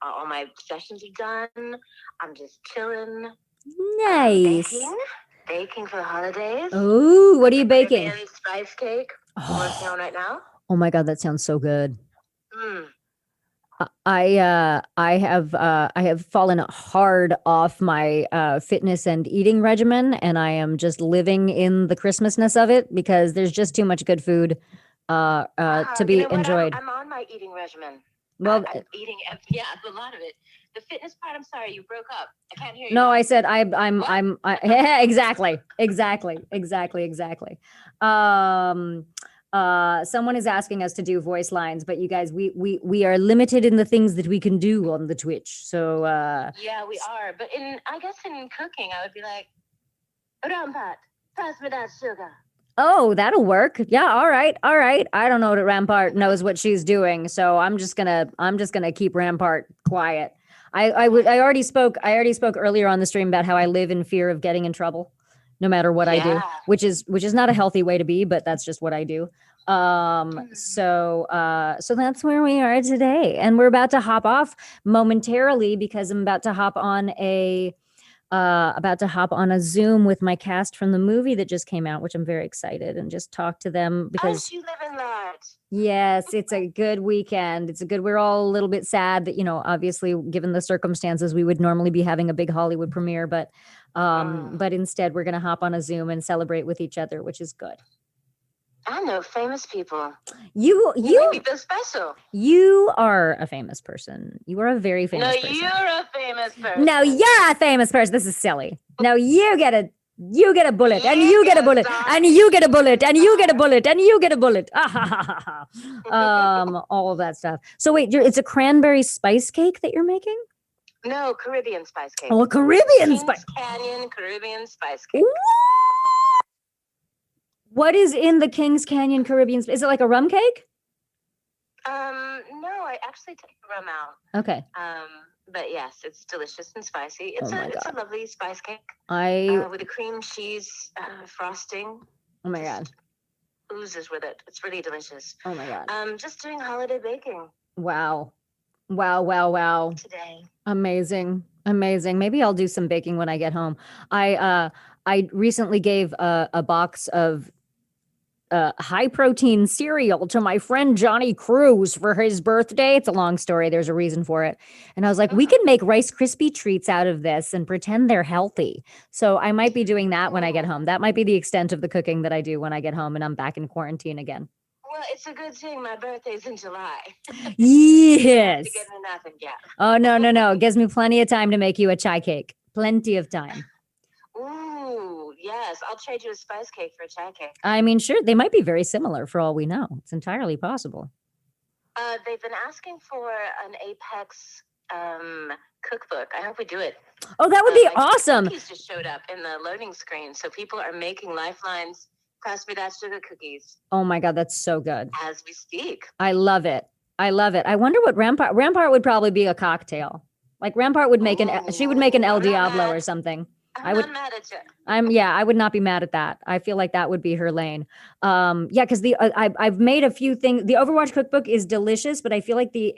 all my sessions are done. I'm just chilling. Nice. Baking for the holidays. Oh, what are you baking? Caribbean spice cake. Working on right now. Oh my God, that sounds so good. Mm. I have fallen hard off my fitness and eating regimen, and I am just living in the Christmasness of it because there's just too much good food to be enjoyed. I'm on my eating regimen. Well, I'm eating, yeah, a lot of it. The fitness part, I'm sorry, you broke up. I can't hear you. No, I said exactly. Someone is asking us to do voice lines, but you guys, we are limited in the things that we can do on the Twitch. So yeah, we are. But I guess in cooking, I would be like, Rampart, pass me that sugar. Oh, that'll work. Yeah, all right. I don't know that Rampart knows what she's doing, so I'm just gonna keep Rampart quiet. I already spoke earlier on the stream about how I live in fear of getting in trouble no matter what I do, which is not a healthy way to be, but that's just what I do. So that's where we are today, and we're about to hop off momentarily because I'm about to hop on a Zoom with my cast from the movie that just came out, which I'm very excited, and just talk to them because you live in that. Yes, it's a good weekend. We're all a little bit sad that, obviously given the circumstances, we would normally be having a big Hollywood premiere, but instead we're going to hop on a Zoom and celebrate with each other, which is good. I know famous people. You make me feel special. You are a famous person. You are a very famous person. No, you're a famous person. No, you're a famous person. This is silly. No, you get a bullet, and you get a bullet, and you get a bullet, and you get a bullet, and you get a bullet. All of that stuff. So wait, it's a cranberry spice cake that you're making? No, Caribbean spice cake. Oh, a Caribbean spice. Canyon Caribbean spice cake. What is in the Kings Canyon Caribbean? Is it like a rum cake? No, I actually took the rum out. Okay. But yes, it's delicious and spicy. It's a lovely spice cake. With a cream cheese frosting. Oh my God. Oozes with it. It's really delicious. Oh my God. Just doing holiday baking. Wow. Today. Amazing. Maybe I'll do some baking when I get home. I recently gave a box of high protein cereal to my friend Johnny Cruz for his birthday. It's a long story. There's a reason for it. And I was like, we can make Rice Krispie treats out of this and pretend they're healthy. So I might be doing that when I get home. That might be the extent of the cooking that I do when I get home and I'm back in quarantine again. Well, it's a good thing my birthday's in July. Yes. To get nothing yet. Oh, no. It gives me plenty of time to make you a chai cake. Plenty of time. Ooh, yes. I'll trade you a spice cake for a chai cake. I mean, sure. They might be very similar for all we know. It's entirely possible. They've been asking for an Apex cookbook. I hope we do it. Oh, that would be awesome. Cookies just showed up in the loading screen. So people are making lifelines. Pass me that sugar cookies. Oh my God, that's so good. As we speak. I love it. I wonder what Rampart would probably be a cocktail. Like Rampart would make she would make an El Diablo or something. I'm not mad at you. I would not be mad at that. I feel like that would be her lane. Because I've made a few things. The Overwatch cookbook is delicious, but I feel like the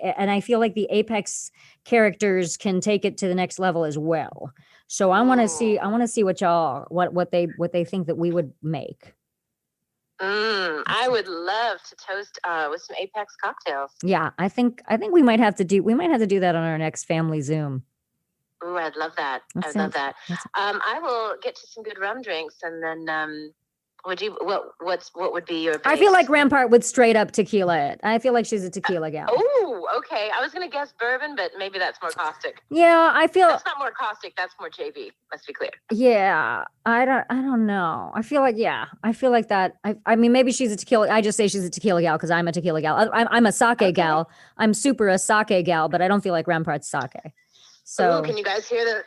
Apex characters can take it to the next level as well. So I want to see what they think that we would make. I would love to toast with some Apex cocktails. Yeah, I think we might have to do that on our next family Zoom. Ooh, I'd love that. Love that. I will get to some good rum drinks, and then what would be your base? I feel like Rampart would straight up tequila it. I feel like she's a tequila gal. Oh, okay. I was gonna guess bourbon, but maybe that's more caustic. Yeah, I feel that's not more caustic. That's more JV. Let's be clear. Yeah, I don't know. I feel like that. I mean, maybe she's a tequila. I just say she's a tequila gal because I'm a tequila gal. I'm a sake gal. I'm super a sake gal, but I don't feel like Rampart's sake. So can you guys hear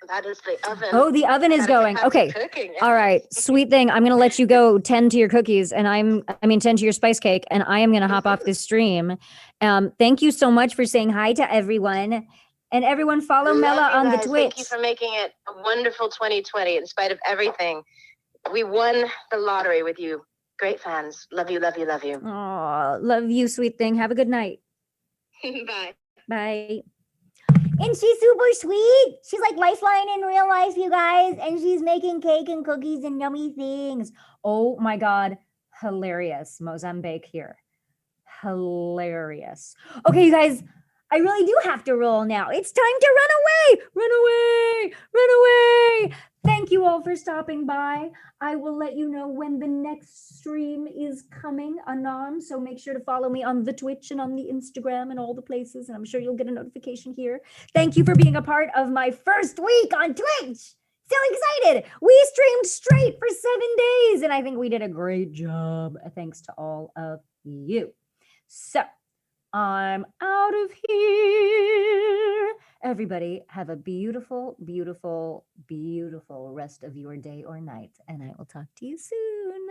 that is the oven. Oh, the oven is going. Okay. Cooking. All right. Sweet thing. I'm going to let you go tend to your cookies and tend to your spice cake. And I am going to hop off this stream. Thank you so much for saying hi to everyone. And everyone follow Mela on the Twitch. Thank you for making it a wonderful 2020 in spite of everything. We won the lottery with you. Great fans. Love you, love you, love you. Oh, love you, sweet thing. Have a good night. Bye. Bye. And she's super sweet. She's like Lifeline in real life, you guys. And she's making cake and cookies and yummy things. Oh my God. Hilarious. Mozambique here. Hilarious. Okay, you guys, I really do have to roll now. It's time to run away. Run away. Run away. Thank you all for stopping by. I will let you know when the next stream is coming anon. So make sure to follow me on the Twitch and on the Instagram and all the places. And I'm sure you'll get a notification here. Thank you for being a part of my first week on Twitch. So excited. We streamed straight for 7 days. And I think we did a great job. Thanks to all of you. So I'm out of here. Everybody have a beautiful, beautiful, beautiful rest of your day or night. And I will talk to you soon.